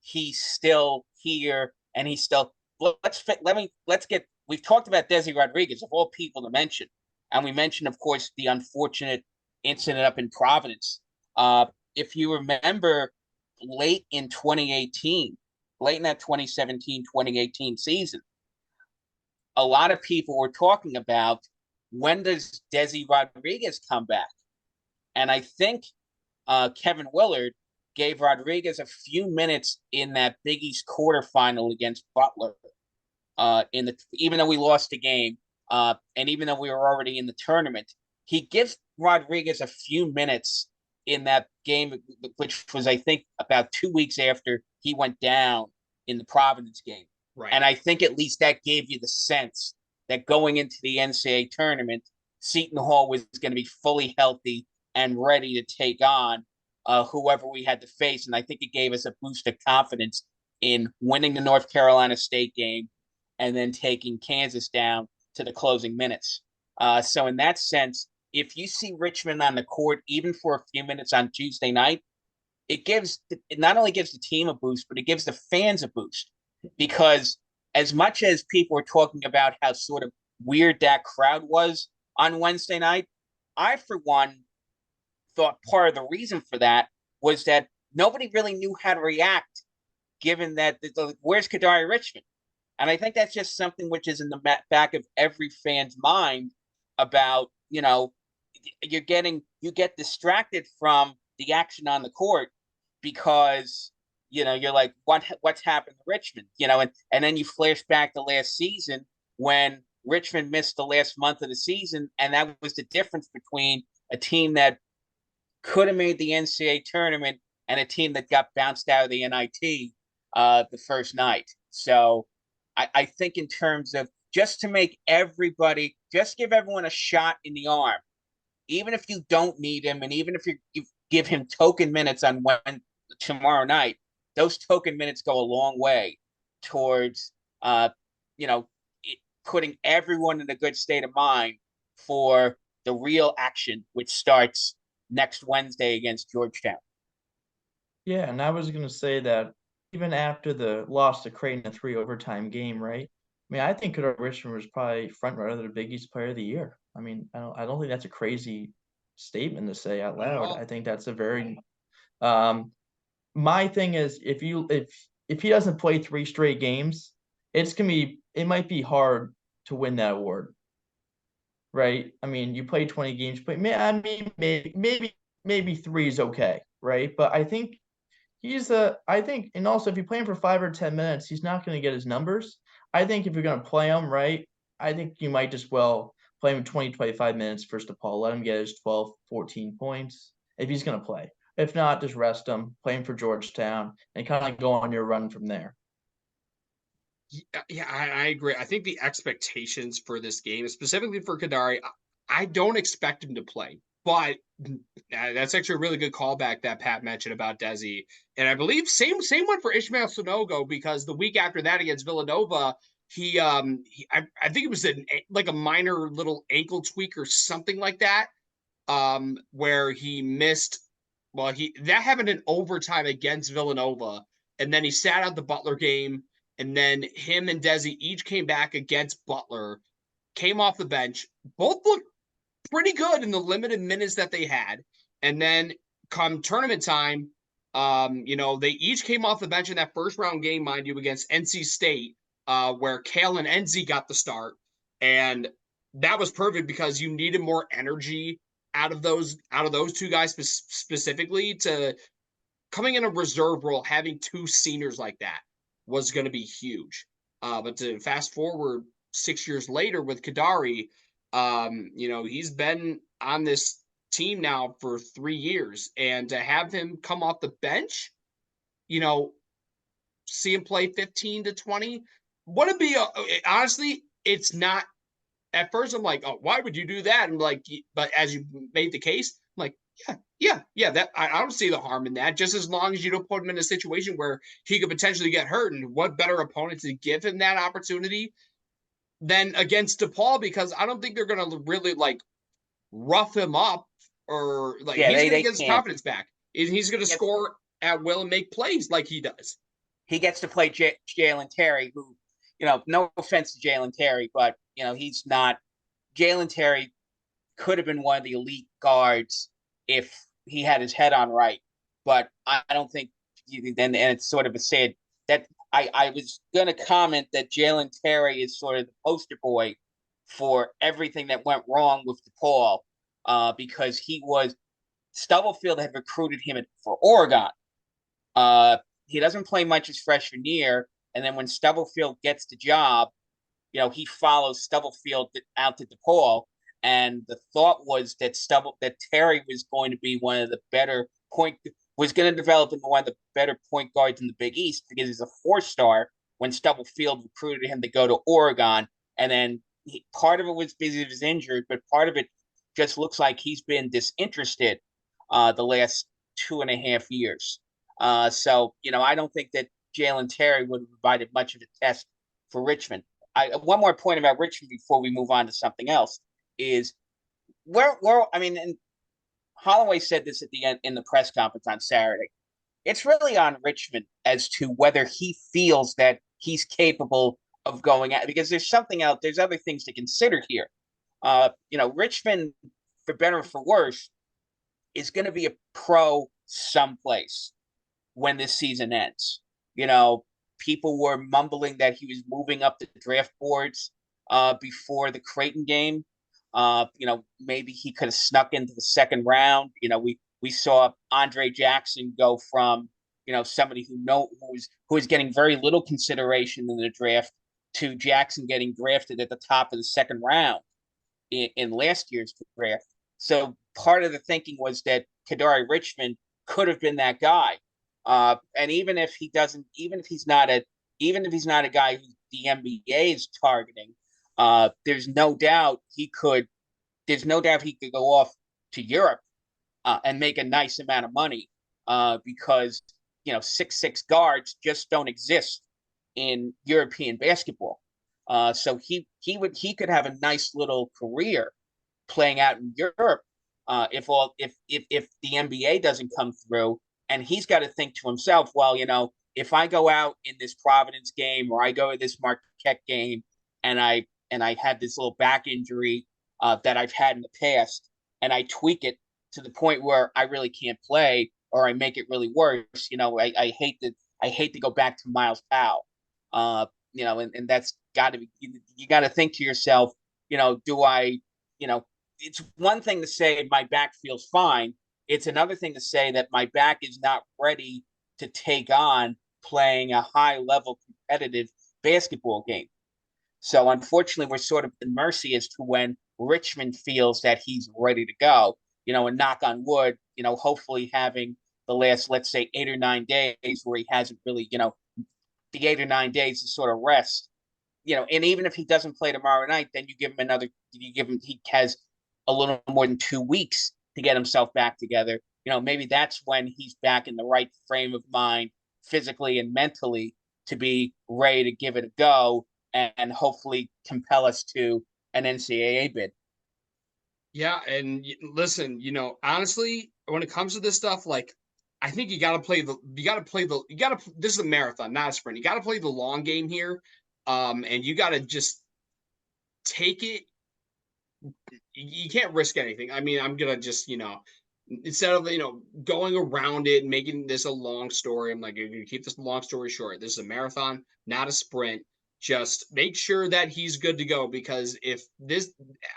he's still here and he's still. We've talked about Desi Rodriguez, of all people to mention, and we mentioned, of course, the unfortunate incident up in Providence. If you remember, late in that 2017-2018 season, a lot of people were talking about, when does Desi Rodriguez come back? And I think Kevin Willard gave Rodriguez a few minutes in that Big East quarterfinal against Butler. Even though we lost the game, and even though we were already in the tournament, he gives Rodriguez a few minutes in that game, which was, I think, about 2 weeks after he went down in the Providence game. Right. And I think at least that gave you the sense that going into the NCAA tournament, Seton Hall was going to be fully healthy and ready to take on whoever we had to face. And I think it gave us a boost of confidence in winning the North Carolina State game and then taking Kansas down to the closing minutes. So in that sense, if you see Richmond on the court, even for a few minutes on Tuesday night, it not only gives the team a boost, but it gives the fans a boost. Because as much as people were talking about how sort of weird that crowd was on Wednesday night, I, for one, thought part of the reason for that was that nobody really knew how to react, given that where's Kadary Richmond? And I think that's just something which is in the back of every fan's mind about, you get distracted from the action on the court because, you're like, what's happened to Richmond? And then you flash back to last season when Richmond missed the last month of the season, and that was the difference between a team that could have made the NCAA tournament and a team that got bounced out of the NIT the first night. So I think in terms of just to make everybody, just give everyone a shot in the arm, even if you don't need him, and even if you give him token minutes on tomorrow night, those token minutes go a long way towards, putting everyone in a good state of mind for the real action, which starts next Wednesday against Georgetown. Yeah, and I was going to say that even after the loss to Creighton, a 3 overtime game, right? I mean, I think Kadary Richmond was probably front runner to the Big East Player of the Year. I mean, I don't think that's a crazy statement to say out loud. I think that's a very my thing is if he doesn't play 3 straight games, it might be hard to win that award. Right? I mean, you play 20 games, but maybe 3 is okay, right? But I think and also if you play him for 5 or 10 minutes, he's not going to get his numbers. I think if you're going to play him, right, I think you might just play him 20, 25 minutes first of all. Let him get his 12, 14 points if he's going to play. If not, just rest him, play him for Georgetown, and kind of go on your run from there. Yeah, I agree. I think the expectations for this game, specifically for Kadary, I don't expect him to play. But that's actually a really good callback that Pat mentioned about Desi. And I believe same one for Ishmael Sanogo, because the week after that against Villanova, I think it was like a minor little ankle tweak or something like that, where he missed. Well, that happened in overtime against Villanova, and then he sat out the Butler game, and then him and Desi each came back against Butler, came off the bench, both looked pretty good in the limited minutes that they had. And then come tournament time, they each came off the bench in that first round game, mind you, against NC State, where Kale and Enzi got the start. And that was perfect because you needed more energy out of those 2 guys specifically. To coming in a reserve role, having 2 seniors like that was going to be huge. But to fast forward 6 years later with Kadary, he's been on this team now for 3 years, and to have him come off the bench, see him play 15 to 20, wouldn't be honestly, it's not. At first I'm like, oh, why would you do that? And like, but as you made the case, I'm like, yeah, that I don't see the harm in that, just as long as you don't put him in a situation where he could potentially get hurt. And what better opponent to give him that opportunity than against DePaul, because I don't think they're going to really like rough him up, or like he's going to get his confidence back. He's going to score at will and make plays like he does. He gets to play Jalen Terry, who, no offense to Jalen Terry, but, he's not. Jalen Terry could have been one of the elite guards if he had his head on right. But I don't think, and it's sort of a sad that I was going to comment that Jalen Terry is sort of the poster boy for everything that went wrong with DePaul, because Stubblefield had recruited him for Oregon. He doesn't play much his freshman year, and then when Stubblefield gets the job, he follows Stubblefield out to DePaul, and the thought was that Terry was going to be one of the better was going to develop into one of the better point guards in the Big East, because he's a 4-star when Stubblefield recruited him to go to Oregon. And then part of it was because he was injured, but part of it just looks like he's been disinterested the last 2.5 years. So, I don't think that Jalen Terry would have provided much of a test for Richmond. One more point about Richmond before we move on to something else is and Holloway said this at the end in the press conference on Saturday. It's really on Richmond as to whether he feels that he's capable of going out, because there's something else. There's other things to consider here. Richmond, for better or for worse, is going to be a pro someplace when this season ends. People were mumbling that he was moving up the draft boards before the Creighton game. Maybe he could have snuck into the second round. We saw Andre Jackson go from somebody who is getting very little consideration in the draft to Jackson getting drafted at the top of the second round in last year's draft. So part of the thinking was that Kadary Richmond could have been that guy. And even if he's not a guy who the NBA is targeting, there's no doubt he could go off to Europe and make a nice amount of money because 6'6" guards just don't exist in European basketball. So he could have a nice little career playing out in Europe if the NBA doesn't come through, and he's got to think to himself, well, if I go out in this Providence game or I go to this Marquette game and I had this little back injury that I've had in the past, and I tweak it to the point where I really can't play or I make it really worse, I hate to go back to Miles Powell. And that's got to be, you got to think to yourself, it's one thing to say my back feels fine. It's another thing to say that my back is not ready to take on playing a high level competitive basketball game. So unfortunately, we're sort of at mercy as to when Richmond feels that he's ready to go, and knock on wood, hopefully having the last, let's say, 8 or 9 days where he hasn't really, the 8 or 9 days to sort of rest, and even if he doesn't play tomorrow night, then he has a little more than 2 weeks to get himself back together. Maybe that's when he's back in the right frame of mind, physically and mentally, to be ready to give it a go and hopefully compel us to an NCAA bid. Yeah, and listen, honestly, when it comes to this stuff, like, I think this is a marathon, not a sprint. You got to play the long game here, and you got to just take it. You can't risk anything. I mean, I'm gonna just, instead of going around it and making this a long story, I'm like, you're gonna keep this long story short. This is a marathon, not a sprint. Just make sure that he's good to go, because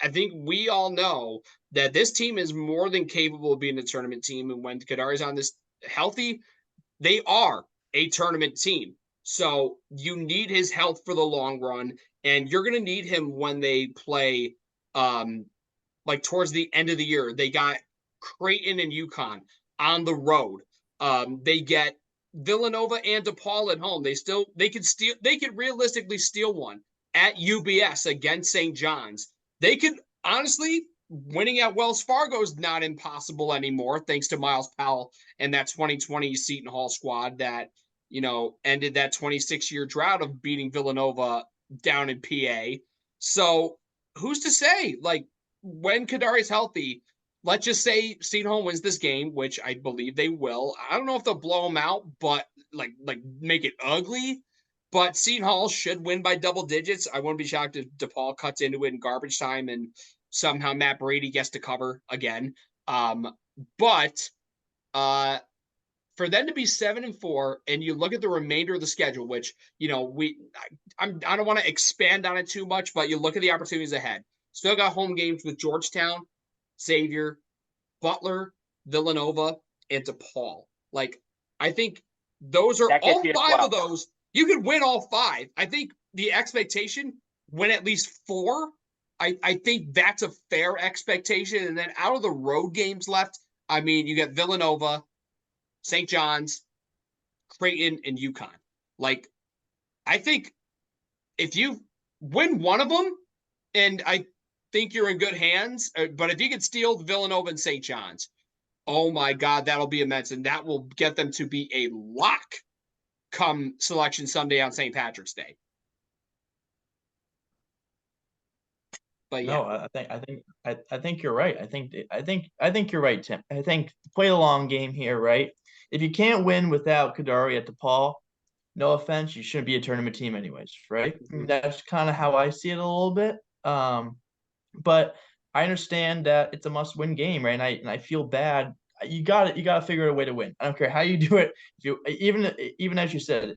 I think we all know that this team is more than capable of being a tournament team. And when Kadary's on this healthy, they are a tournament team. So you need his health for the long run, and you're going to need him when they play, like towards the end of the year. They got Creighton and UConn on the road. They get Villanova and DePaul at home. They could realistically steal one at UBS against St. John's. They could honestly, winning at Wells Fargo is not impossible anymore, thanks to Miles Powell and that 2020 Seton Hall squad that, ended that 26-year drought of beating Villanova down in PA. So who's to say, like, when Kadary's healthy, let's just say Seton Hall wins this game, which I believe they will. I don't know if they'll blow them out, but like make it ugly. But Seton Hall should win by double digits. I wouldn't be shocked if DePaul cuts into it in garbage time and somehow Matt Brady gets to cover again. But for them to be 7-4, and you look at the remainder of the schedule, which I don't want to expand on it too much, but you look at the opportunities ahead. Still got home games with Georgetown, Xavier, Butler, Villanova, and DePaul. Like, I think those are all 5 of those. You could win all 5. I think the expectation, win at least 4. I think that's a fair expectation. And then out of the road games left, I mean, you got Villanova, St. John's, Creighton, and UConn. Like, I think if you win one of them, and I think you're in good hands, but if you could steal Villanova and St. John's, oh my God, that'll be immense. And that will get them to be a lock come Selection Sunday on St. Patrick's Day. But yeah. No, I think you're right. I think you're right, Tim. I think play the long game here, right? If you can't win without Kadary at DePaul, no offense, you shouldn't be a tournament team anyways, right? Mm-hmm. That's kind of how I see it a little bit. But I understand that it's a must-win game, right? And I feel bad you got to figure out a way to win. I don't care how you do it. If you even as you said,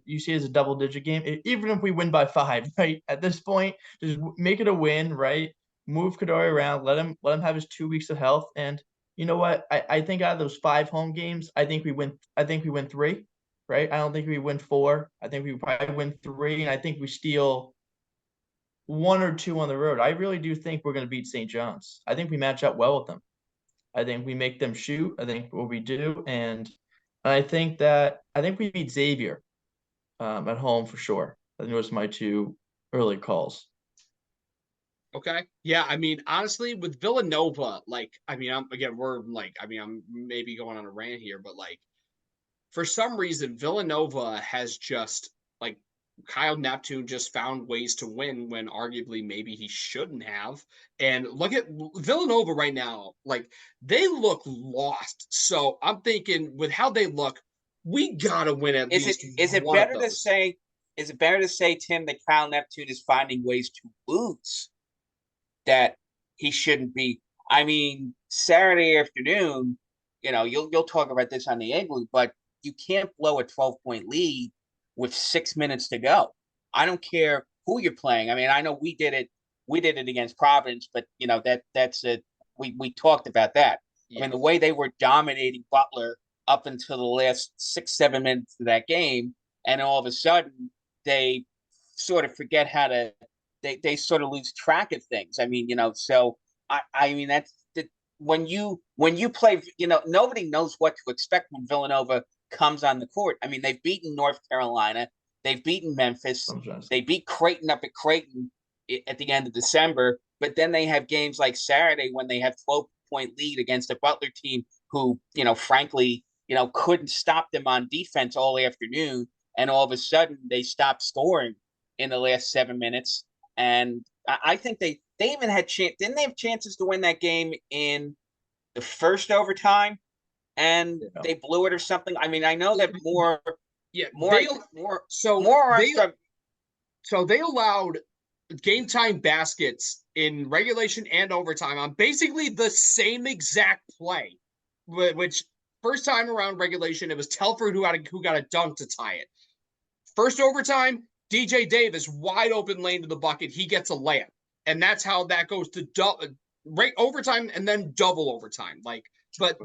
you see it as a double digit game. Even if we win by 5, right? At this point, just make it a win, right? Move Kadary around, let him have his 2 weeks of health, and you know what? I think out of those 5 home games, I think we win. I think we win 3, right? I don't think we win 4. I think we probably win 3, and I think we steal 1 or 2 on the road. I really do think we're going to beat St. John's. I think we match up well with them. I think we make them shoot. I think what we do, and I think we beat Xavier at home for sure. I think those are my 2 early calls. Okay. Yeah, I mean, honestly, with Villanova, like, I mean, I'm maybe going on a rant here, but like, for some reason, Villanova has just like Kyle Neptune just found ways to win when arguably maybe he shouldn't have. And look at Villanova right now, like they look lost. So I'm thinking with how they look, we gotta win at least is it one of better to those. say is it better to say, Tim, that Kyle Neptune is finding ways to lose that he shouldn't be? I mean, Saturday afternoon, you'll talk about this on the Igloo, but you can't blow a 12-point lead with 6 minutes to go. I don't care who you're playing. I mean, I know we did it against Providence, but that's it. We talked about that. Yeah. I mean, the way they were dominating Butler up until the last 6-7 minutes of that game, and all of a sudden they sort of forget how to. They sort of lose track of things. I mean, so I mean that's when you play, nobody knows what to expect when Villanova comes on the court. I mean, they've beaten North Carolina, they've beaten Memphis, they beat Creighton up at Creighton at the end of December, but then they have games like Saturday when they have 12-point lead against a Butler team who, frankly, couldn't stop them on defense all afternoon, and all of a sudden they stopped scoring in the last 7 minutes. And I think they even had didn't they have chances to win that game in the first overtime, and they blew it or something? I mean, I know that more. So they allowed game time baskets in regulation and overtime on basically the same exact play, which first time around regulation it was Telford who got a dunk to tie it. First overtime, DJ Davis, wide open lane to the bucket. He gets a layup. And that's how that goes to right overtime and then double overtime. Like, but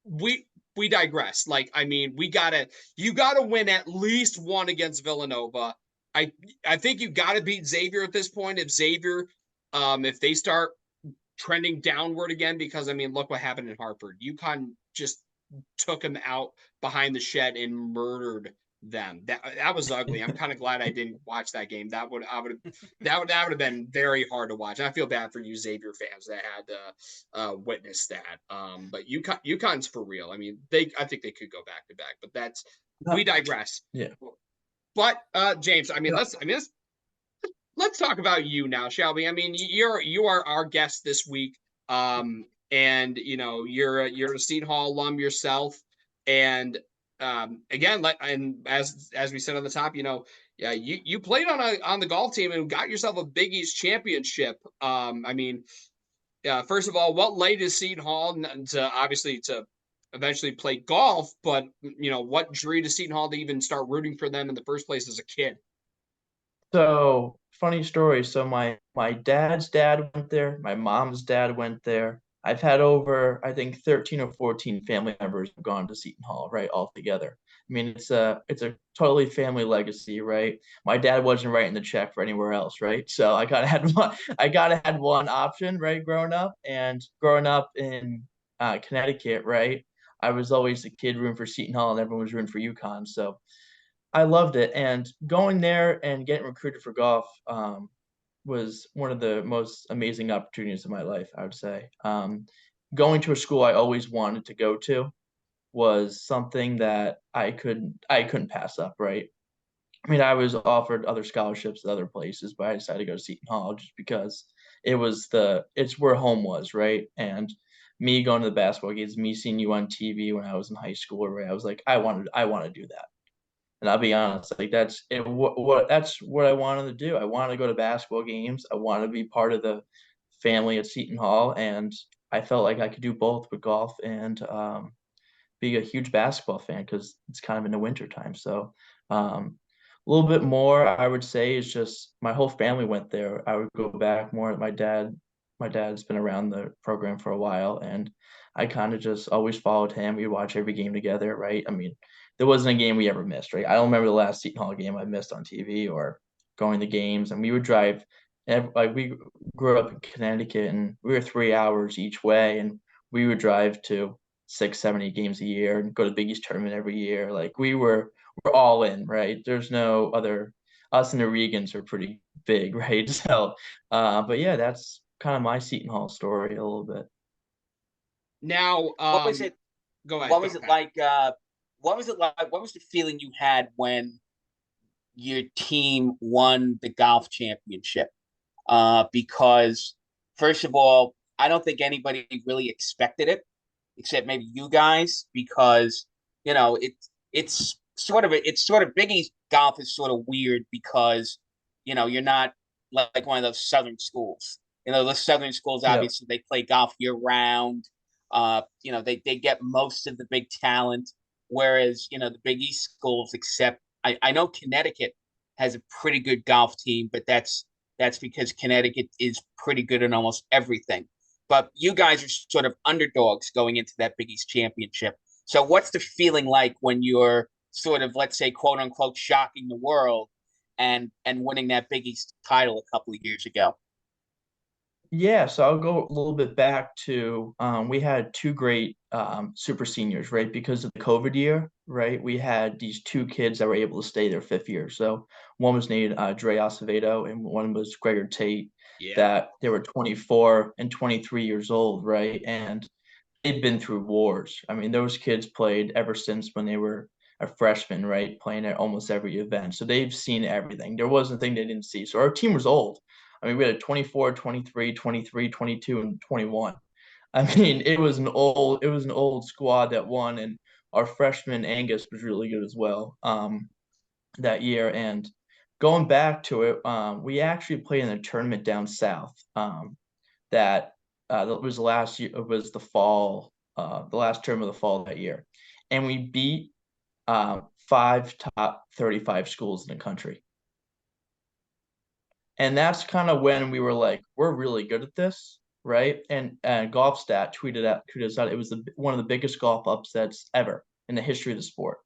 we digress. Like, I mean, you gotta win at least one against Villanova. I think you gotta beat Xavier at this point. If Xavier, if they start trending downward again, because I mean, look what happened in Hartford. UConn just took him out behind the shed and murdered them. That was ugly. I'm kind of glad I didn't watch that game. That would have been very hard to watch. And I feel bad for you Xavier fans that had to witness that. But UConn's for real. I mean, I think they could go back to back, but we digress. Yeah. But James, I mean, let's talk about you now, shall we? I mean, you are our guest this week. And you're a Seton Hall alum yourself, and again, and as we said on the top, you played on the golf team and got yourself a Big East championship. I mean, first of all, what led to Seton Hall to eventually play golf, but what drew you to Seton Hall to even start rooting for them in the first place as a kid? So funny story. So my dad's dad went there. My mom's dad went there. I've had over, I think, 13 or 14 family members have gone to Seton Hall, right, all together. I mean, it's a totally family legacy, right? My dad wasn't writing the check for anywhere else, right? So I gotta had one option, right, growing up. And growing up in Connecticut, right, I was always the kid rooting for Seton Hall, and everyone was rooting for UConn. So I loved it, and going there and getting recruited for golf was one of the most amazing opportunities of my life, I would say. Going to a school I always wanted to go to was something that I couldn't pass up, right? I mean, I was offered other scholarships at other places, but I decided to go to Seton Hall just because it's where home was, right? And me going to the basketball games, me seeing you on TV when I was in high school, right? I was like, I want to do that. And I'll be honest, like that's what I wanted to do. I wanted to go to basketball games. I wanted to be part of the family at Seton Hall, and I felt like I could do both with golf and be a huge basketball fan because it's kind of in the winter time. So a little bit more I would say is just my whole family went there. I would go back more. My dad's been around the program for a while, and I kind of just always followed him. We watch every game together, right? I mean, there wasn't a game we ever missed, right? I don't remember the last Seton Hall game I missed on TV or going to games. And we would drive, like we grew up in Connecticut, and we were 3 hours each way, and we would drive to 6, 7, 8 games a year and go to the Big East tournament every year. Like we're all in, right? There's no other. Us and the Regans are pretty big, right? So, but yeah, that's kind of my Seton Hall story a little bit. Now, What was it? go ahead. What Go was it ahead. like? What was it like? What was the feeling you had when your team won the golf championship? Because first of all, I don't think anybody really expected it, except maybe you guys, because it's sort of Big East golf is sort of weird because you're not like one of those Southern schools. The Southern schools Yeah. obviously they play golf year round. They get most of the big talent, whereas the Big East schools, except I know Connecticut has a pretty good golf team, but that's because Connecticut is pretty good in almost everything. But you guys are sort of underdogs going into that Big East championship. So what's the feeling like when you're sort of, let's say, quote unquote, shocking the world and winning that Big East title a couple of years ago? Yeah, so I'll go a little bit back to we had two great super seniors, right? Because of the COVID year, right? We had these two kids that were able to stay their fifth year. So one was named Dre Acevedo and one was Gregor Tate, Yeah. that they were 24 and 23 years old, right? And they've been through wars. I mean, those kids played ever since when they were a freshman, right? Playing at almost every event. So they've seen everything. There wasn't a thing they didn't see. So our team was old. I mean, we had a 24, 23, 23, 22, and 21. I mean, it was an old squad that won, and our freshman Angus was really good as well that year. And going back to it, we actually played in a tournament down south. That That was last year. It was the fall, the last term of the fall that year, and we beat five top 35 schools in the country. And that's kind of when we were like, we're really good at this, right? And GolfStat tweeted us out. It was one of the biggest golf upsets ever in the history of the sport,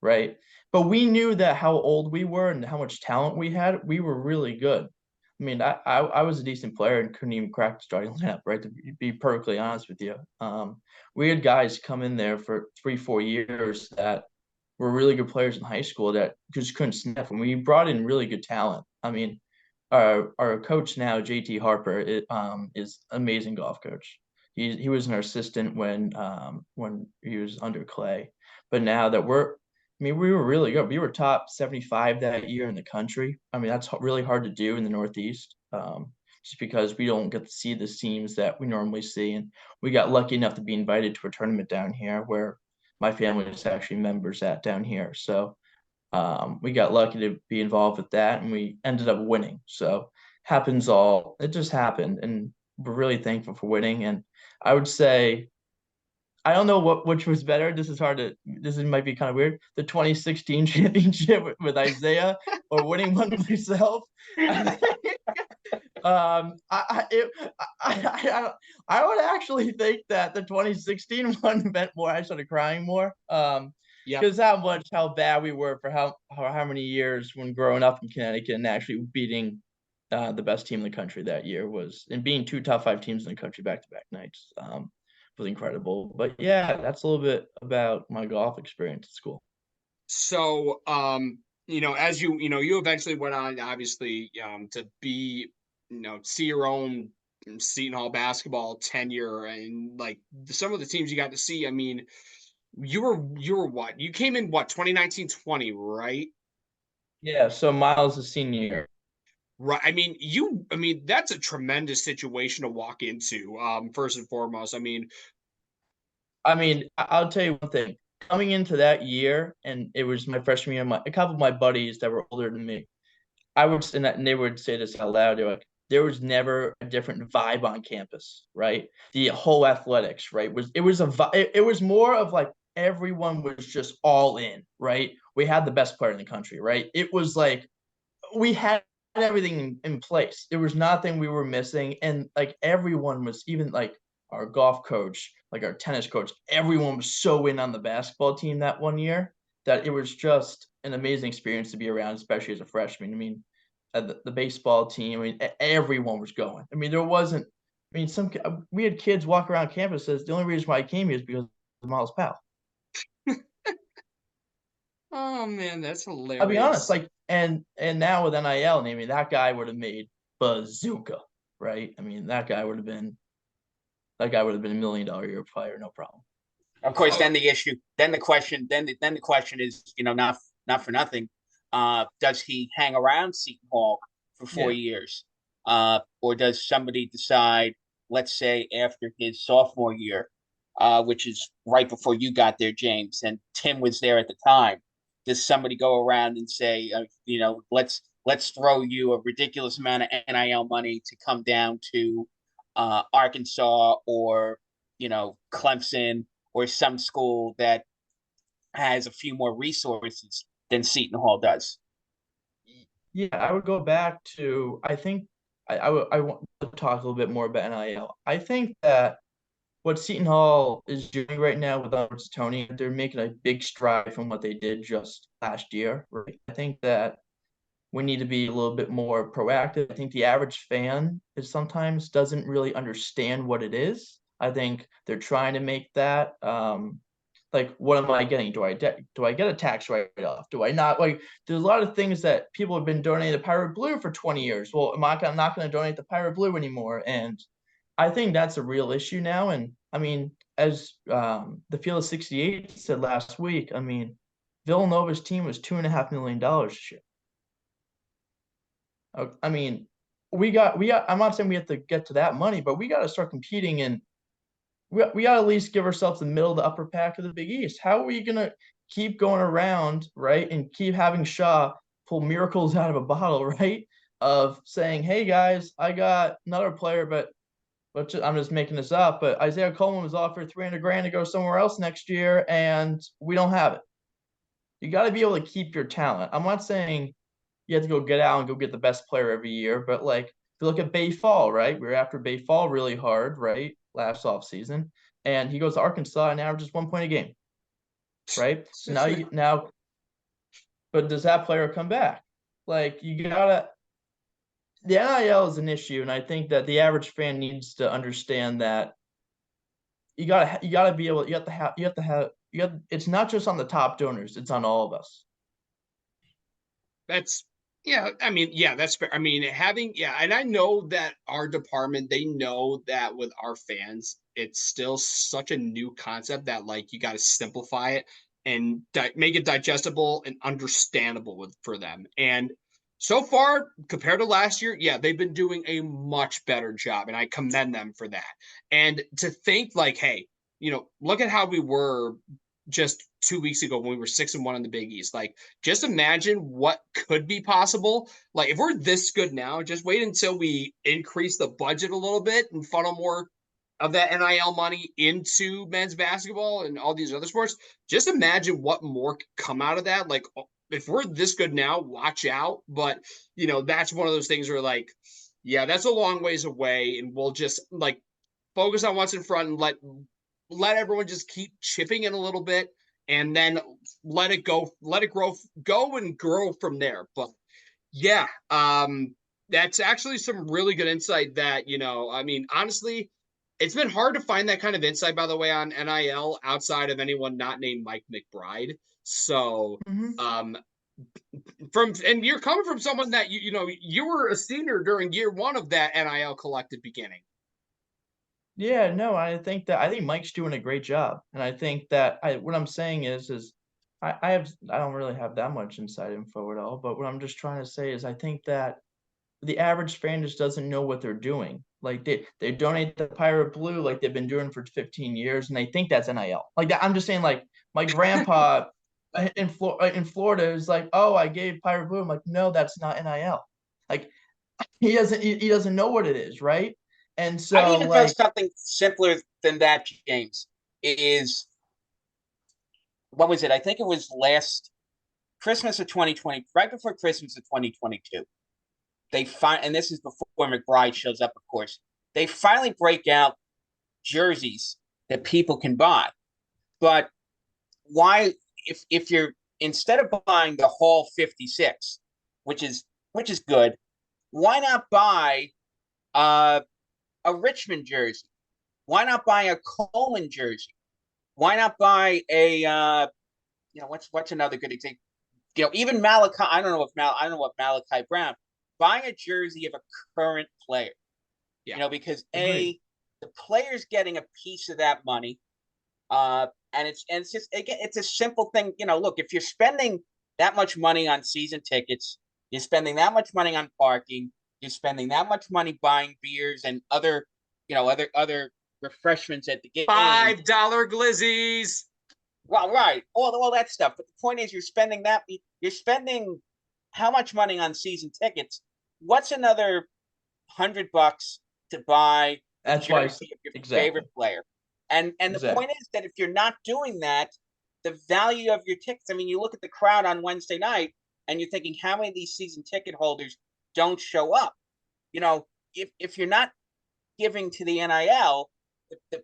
right? But we knew that how old we were and how much talent we had. We were really good. I mean, I was a decent player and couldn't even crack the starting lineup, right? To be perfectly honest with you, we had guys come in there for 3, 4 years that were really good players in high school that just couldn't sniff, and we brought in really good talent. I mean, our coach now, JT Harper, is amazing golf coach. He was an assistant when he was under Clay, but now that I mean, we were really good. We were top 75 that year in the country. I mean, that's really hard to do in the Northeast, just because we don't get to see the teams that we normally see. And we got lucky enough to be invited to a tournament down here where my family is actually members at down here. So we got lucky to be involved with that, and we ended up winning. So it just happened, and we're really thankful for winning. And I would say, I don't know which was better. This might be kind of weird. The 2016 championship with Isaiah or winning one myself. I think, I, it, I would actually think that the 2016 one meant more. I started crying more. Yep. Because how bad we were for how many years when growing up in Connecticut and actually beating the best team in the country that year and being two top five teams in the country back to back nights was incredible. But yeah, that's a little bit about my golf experience at school. So, as you eventually went on, obviously, to be, see your own Seton Hall basketball tenure and like some of the teams you got to see. I mean, you were what? You came in what, 2019-20, right? Yeah, so Miles is senior year. Right. I mean, that's a tremendous situation to walk into, first and foremost. I'll tell you one thing. Coming into that year, and it was my freshman year, a couple of my buddies that were older than me, and they would say this out loud. They're like, there was never a different vibe on campus, right? The whole athletics, right? It was more of like everyone was just all in, right? We had the best player in the country, right? It was like we had everything in place. There was nothing we were missing, and like everyone was, even like our golf coach, like our tennis coach, everyone was so in on the basketball team that one year that it was just an amazing experience to be around, especially as a freshman. I mean, the baseball team, I mean, everyone was going. I mean, there wasn't. I mean, we had kids walk around campus says the only reason why I came here is because of Miles Powell. Oh man, that's I'll be honest, hilarious. like, and now with NIL, I mean, that guy would have made bazooka, right? I mean, that guy would have been $1 million a year player, no problem. Of course, Oh, then the issue, then the question, then the question is, not for nothing. Does he hang around Seton Hall for four Yeah, years, or does somebody decide, let's say after his sophomore year, which is right before you got there, James, and Tim was there at the time? Does somebody go around and say, let's throw you a ridiculous amount of NIL money to come down to Arkansas or Clemson or some school that has a few more resources than Seton Hall does? yeah, I would go back to. I think I want to talk a little bit more about NIL. I think that what Seton Hall is doing right now with Tony, they're making a big stride from what they did just last year. Right? I think that we need to be a little bit more proactive. I think the average fan is sometimes doesn't really understand what it is. I think they're trying to make that like, what am I getting? Do I get a tax write-off? Do I not? Like, there's a lot of things that people have been donating to Pirate Blue for 20 years. Well, I'm not going to donate to Pirate Blue anymore. And I think that's a real issue now. And I mean, as the Field of 68 said last week, I mean, Villanova's team was $2.5 million this year. I mean, I'm not saying we have to get to that money, but we got to start competing, and we got to at least give ourselves the middle to upper pack of the Big East. How are we gonna keep going around, right, and keep having Shaw pull miracles out of a bottle, right? Of saying, "Hey guys, I got another player, but I'm just making this up, but Isaiah Coleman was offered 300 grand to go somewhere else next year, and we don't have it." You got to be able to keep your talent. I'm not saying you have to go get out and go get the best player every year. But like, if you look at Bay Fall, right? We were after Bay Fall really hard, right? Last offseason. And he goes to Arkansas and averages 1 point a game. Right. So but does that player come back? Like, the NIL is an issue. And I think that the average fan needs to understand that you gotta be able, it's not just on the top donors, it's on all of us. that's yeah. I mean, yeah, that's fair. I mean, and I know that our department, they know that with our fans, it's still such a new concept that like you got to simplify it and make it digestible and understandable for them. And so far, compared to last year, yeah, they've been doing a much better job, and I commend them for that. And to think like, hey, look at how we were just 2 weeks ago when we were 6-1 in the Big East. Like, just imagine what could be possible. Like, if we're this good now, just wait until we increase the budget a little bit and funnel more of that NIL money into men's basketball and all these other sports. Just imagine what more could come out of that. Like, if we're this good now, watch out. But, that's one of those things where, like, yeah, that's a long ways away. And we'll just, like, focus on what's in front and let everyone just keep chipping in a little bit and then let it go and grow from there. But yeah, that's actually some really good insight that, I mean, honestly, it's been hard to find that kind of insight, by the way, on NIL outside of anyone not named Mike McBride. So, Mm-hmm. and you're coming from someone that you were a senior during year one of that NIL collective beginning. Yeah, no, I think Mike's doing a great job, and I think that what I'm saying is I don't really have that much inside info at all, but what I'm just trying to say is I think that the average fan just doesn't know what they're doing. Like, they donate the Pirate Blue like they've been doing for 15 years, and they think that's NIL. Like that, I'm just saying, like, my grandpa in Florida is like, "Oh, I gave Pirate Blue." I'm like, "No, that's not NIL." Like, he doesn't know what it is, right? And I'd so even throw like something simpler than that, James. Is what was it? I think it was last Christmas of 2020, right before Christmas of 2022. And this is before McBride shows up, of course. They finally break out jerseys that people can buy. But why, if you're instead of buying the Hall 56, which is good, why not buy uh, a Richmond jersey? Why not buy a Coleman jersey? Why not buy a what's another good example? Even Malachi. I don't know what Malachi Brown. Buying a jersey of a current player. Yeah. Because agreed. the player's getting a piece of that money. And it's just, again, it's a simple thing. Look, if you're spending that much money on season tickets, you're spending that much money on parking, you're spending that much money buying beers and other refreshments at the game. $5 glizzies. Well, right, all that stuff. But the point is, you're spending how much money on season tickets? What's another $100 to buy the That's why jersey of your exactly. favorite player? And the point is that if you're not doing that, the value of your tickets. I mean, you look at the crowd on Wednesday night, and you're thinking, how many of these season ticket holders don't show up? If you're not giving to the NIL, the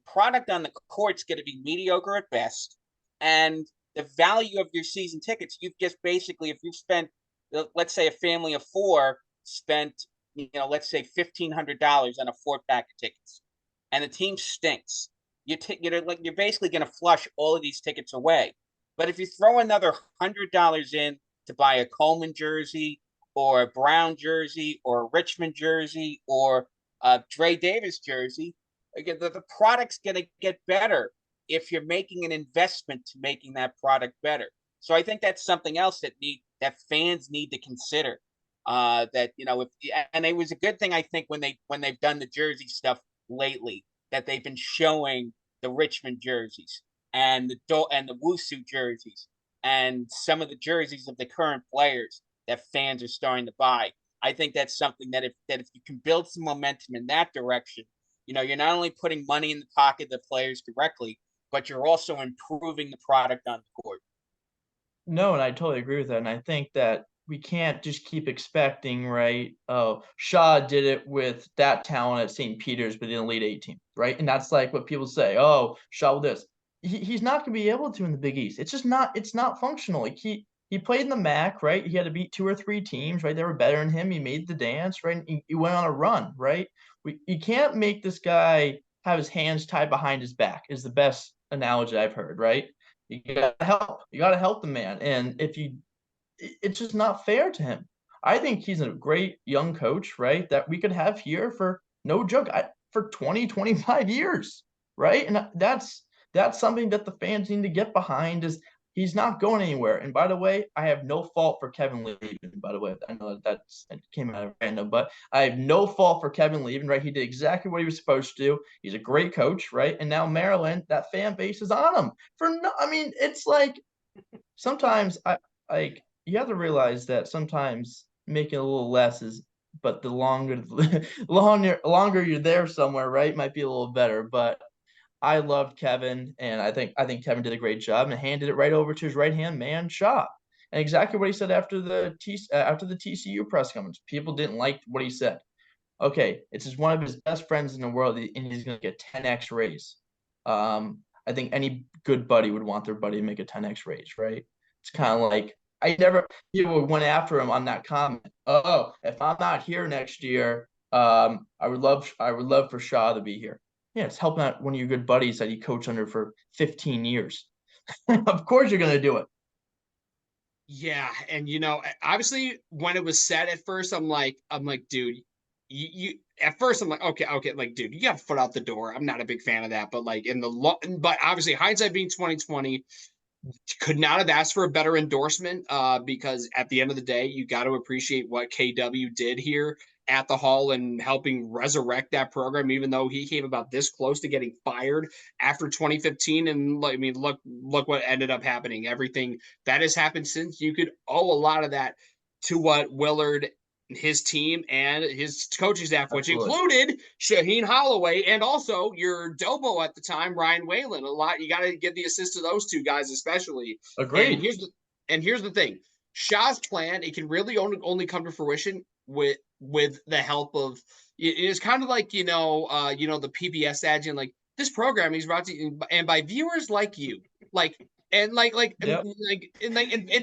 product on the court's going to be mediocre at best, and the value of your season tickets, you've just basically, if you've spent, let's say a family of four spent, let's say $1,500 on a 4-pack of tickets, and the team stinks. You're basically going to flush all of these tickets away. But if you throw another $100 in to buy a Coleman jersey or a Brown jersey or a Richmond jersey or a Dre Davis jersey, again, the product's going to get better if you're making an investment to making that product better. So I think that's something else that fans need to consider. And it was a good thing, I think, when they've done the jersey stuff lately, that they've been showing the Richmond jerseys and the Wusu jerseys and some of the jerseys of the current players that fans are starting to buy. I think that's something that if you can build some momentum in that direction, you're not only putting money in the pocket of the players directly, but you're also improving the product on the court. No, and I totally agree with that. And I think that we can't just keep expecting, right? Oh, Shaw did it with that talent at St. Peter's, but in the Elite 18, right? And that's like what people say. Oh, Shaw with this. He's not going to be able to in the Big East. It's just not. It's not functional. Like he played in the MAC, right? He had to beat 2 or 3 teams, right? They were better than him. He made the dance, right? And he went on a run, right? You can't make this guy have his hands tied behind his back. Is the best analogy I've heard, right? You gotta help. You gotta help the man. And it's just not fair to him. I think he's a great young coach, right? That we could have here for no joke, for 20, 25 years, right? And that's something that the fans need to get behind. Is he's not going anywhere. And by the way, I have no fault for Kevin leaving. By the way, I know that came out of random, but I have no fault for Kevin leaving, right? He did exactly what he was supposed to do. He's a great coach, right? And now Maryland, that fan base is on him for no. I mean, it's like sometimes I like you have to realize that sometimes making a little less is, but the longer you're there somewhere, right, might be a little better. But I loved Kevin, and I think Kevin did a great job and handed it right over to his right hand man, Shaw. And exactly what he said after the TCU press conference. People didn't like what he said. Okay, it's just one of his best friends in the world, and he's going to get 10x raise. I think any good buddy would want their buddy to make a 10x raise, right? It's kind of like people went after him on that comment. Oh, if I'm not here next year, I would love for Shaw to be here. Yeah, it's helping out one of your good buddies that he coached under for 15 years. Of course you're going to do it. Yeah, and obviously when it was said at first, I'm like, dude, you at first I'm like, okay, like, dude, you got a foot out the door. I'm not a big fan of that, but like but obviously hindsight being 2020, could not have asked for a better endorsement, because at the end of the day, you got to appreciate what KW did here at the Hall and helping resurrect that program, even though he came about this close to getting fired after 2015. And I mean, look what ended up happening. Everything that has happened since, you could owe a lot of that to what Willard his team and his coaching staff, which Absolutely. included Shaheen Holloway and also your Dobo at the time, Ryan Whalen. You got to give the assist to those two guys, especially. Agreed. And here's the thing: Shaw's plan, it can really only come to fruition with the help of. It's kind of like the PBS adage, like this program is brought to you and by viewers like you, Yep. and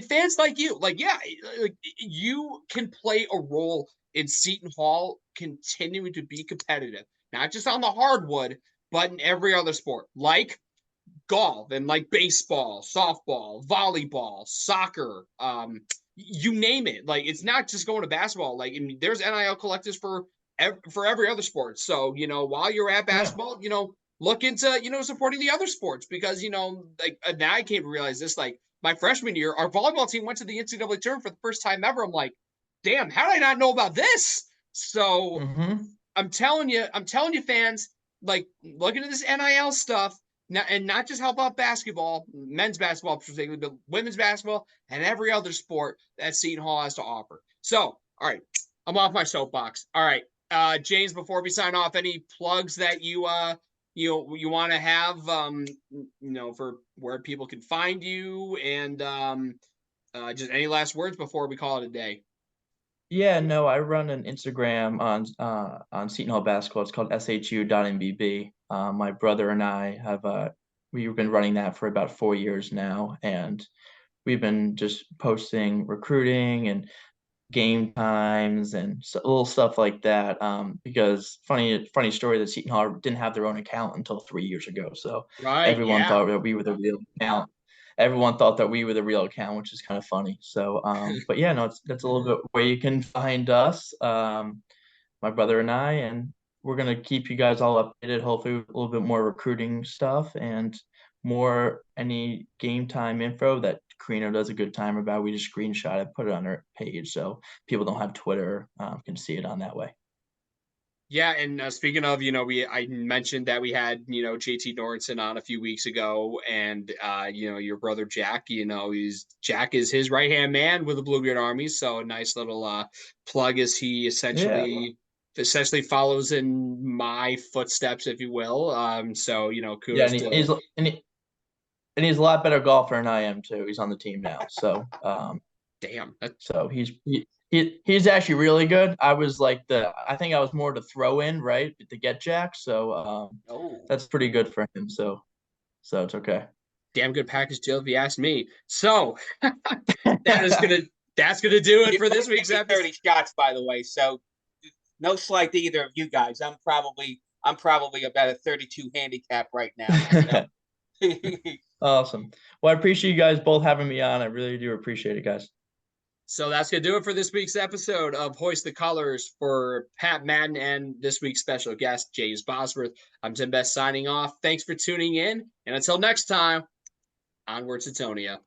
fans like you, you can play a role in Seton Hall continuing to be competitive, not just on the hardwood, but in every other sport, like golf and like baseball, softball, volleyball, soccer, you name it. Like it's not just going to basketball. Like I mean, there's NIL collectives for every other sport. So while you're at basketball, look into supporting the other sports because now I came to realize this. Like my freshman year, our volleyball team went to the NCAA tournament for the first time ever. I'm like, damn, how did I not know about this? So I'm telling you, fans, like look into this NIL stuff. Now, and not just help out basketball, men's basketball particularly, but women's basketball and every other sport that Seton Hall has to offer. So, all right, I'm off my soapbox. All right, James, before we sign off, any plugs that you want to have, for where people can find you, and just any last words before we call it a day? Yeah, no, I run an Instagram on Seton Hall basketball. It's called shu.mbb. My brother and I have we've been running that for about 4 years now, and we've been just posting recruiting and game times and little stuff like that. Because funny story that Seton Hall didn't have their own account until 3 years ago, so Right. everyone Yeah. thought that we were the real account. Everyone thought that we were the real account, which is kind of funny. So, but yeah, no, that's a little bit where you can find us, my brother and I, and we're gonna keep you guys all updated. Hopefully, a little bit more recruiting stuff and more any game time info that Carino does a good time about. We just screenshot it, put it on our page, so people don't have Twitter can see it on that way. Yeah, and speaking of, I mentioned that we had, JT Norton on a few weeks ago, and your brother Jack, Jack is his right hand man with the Bluebeard Army. So a nice little plug as he essentially follows in my footsteps, if you will. So Yeah, kudos to. And he's a lot better golfer than I am too. He's on the team now, so Damn. so he's actually really good. I think I was more to throw in, right, to get Jack. So that's pretty good for him. So it's okay. Damn good package deal if you ask me. So that's gonna do it for this week's episode. 30 shots, by the way. So no slight to either of you guys. I'm probably about a 32 handicap right now. So. Awesome. Well, I appreciate you guys both having me on. I really do appreciate it, guys. So that's going to do it for this week's episode of Hoist the Colors for Pat Madden and this week's special guest, James Bosworth. I'm Tim Best signing off. Thanks for tuning in. And until next time, onwards to Tonia.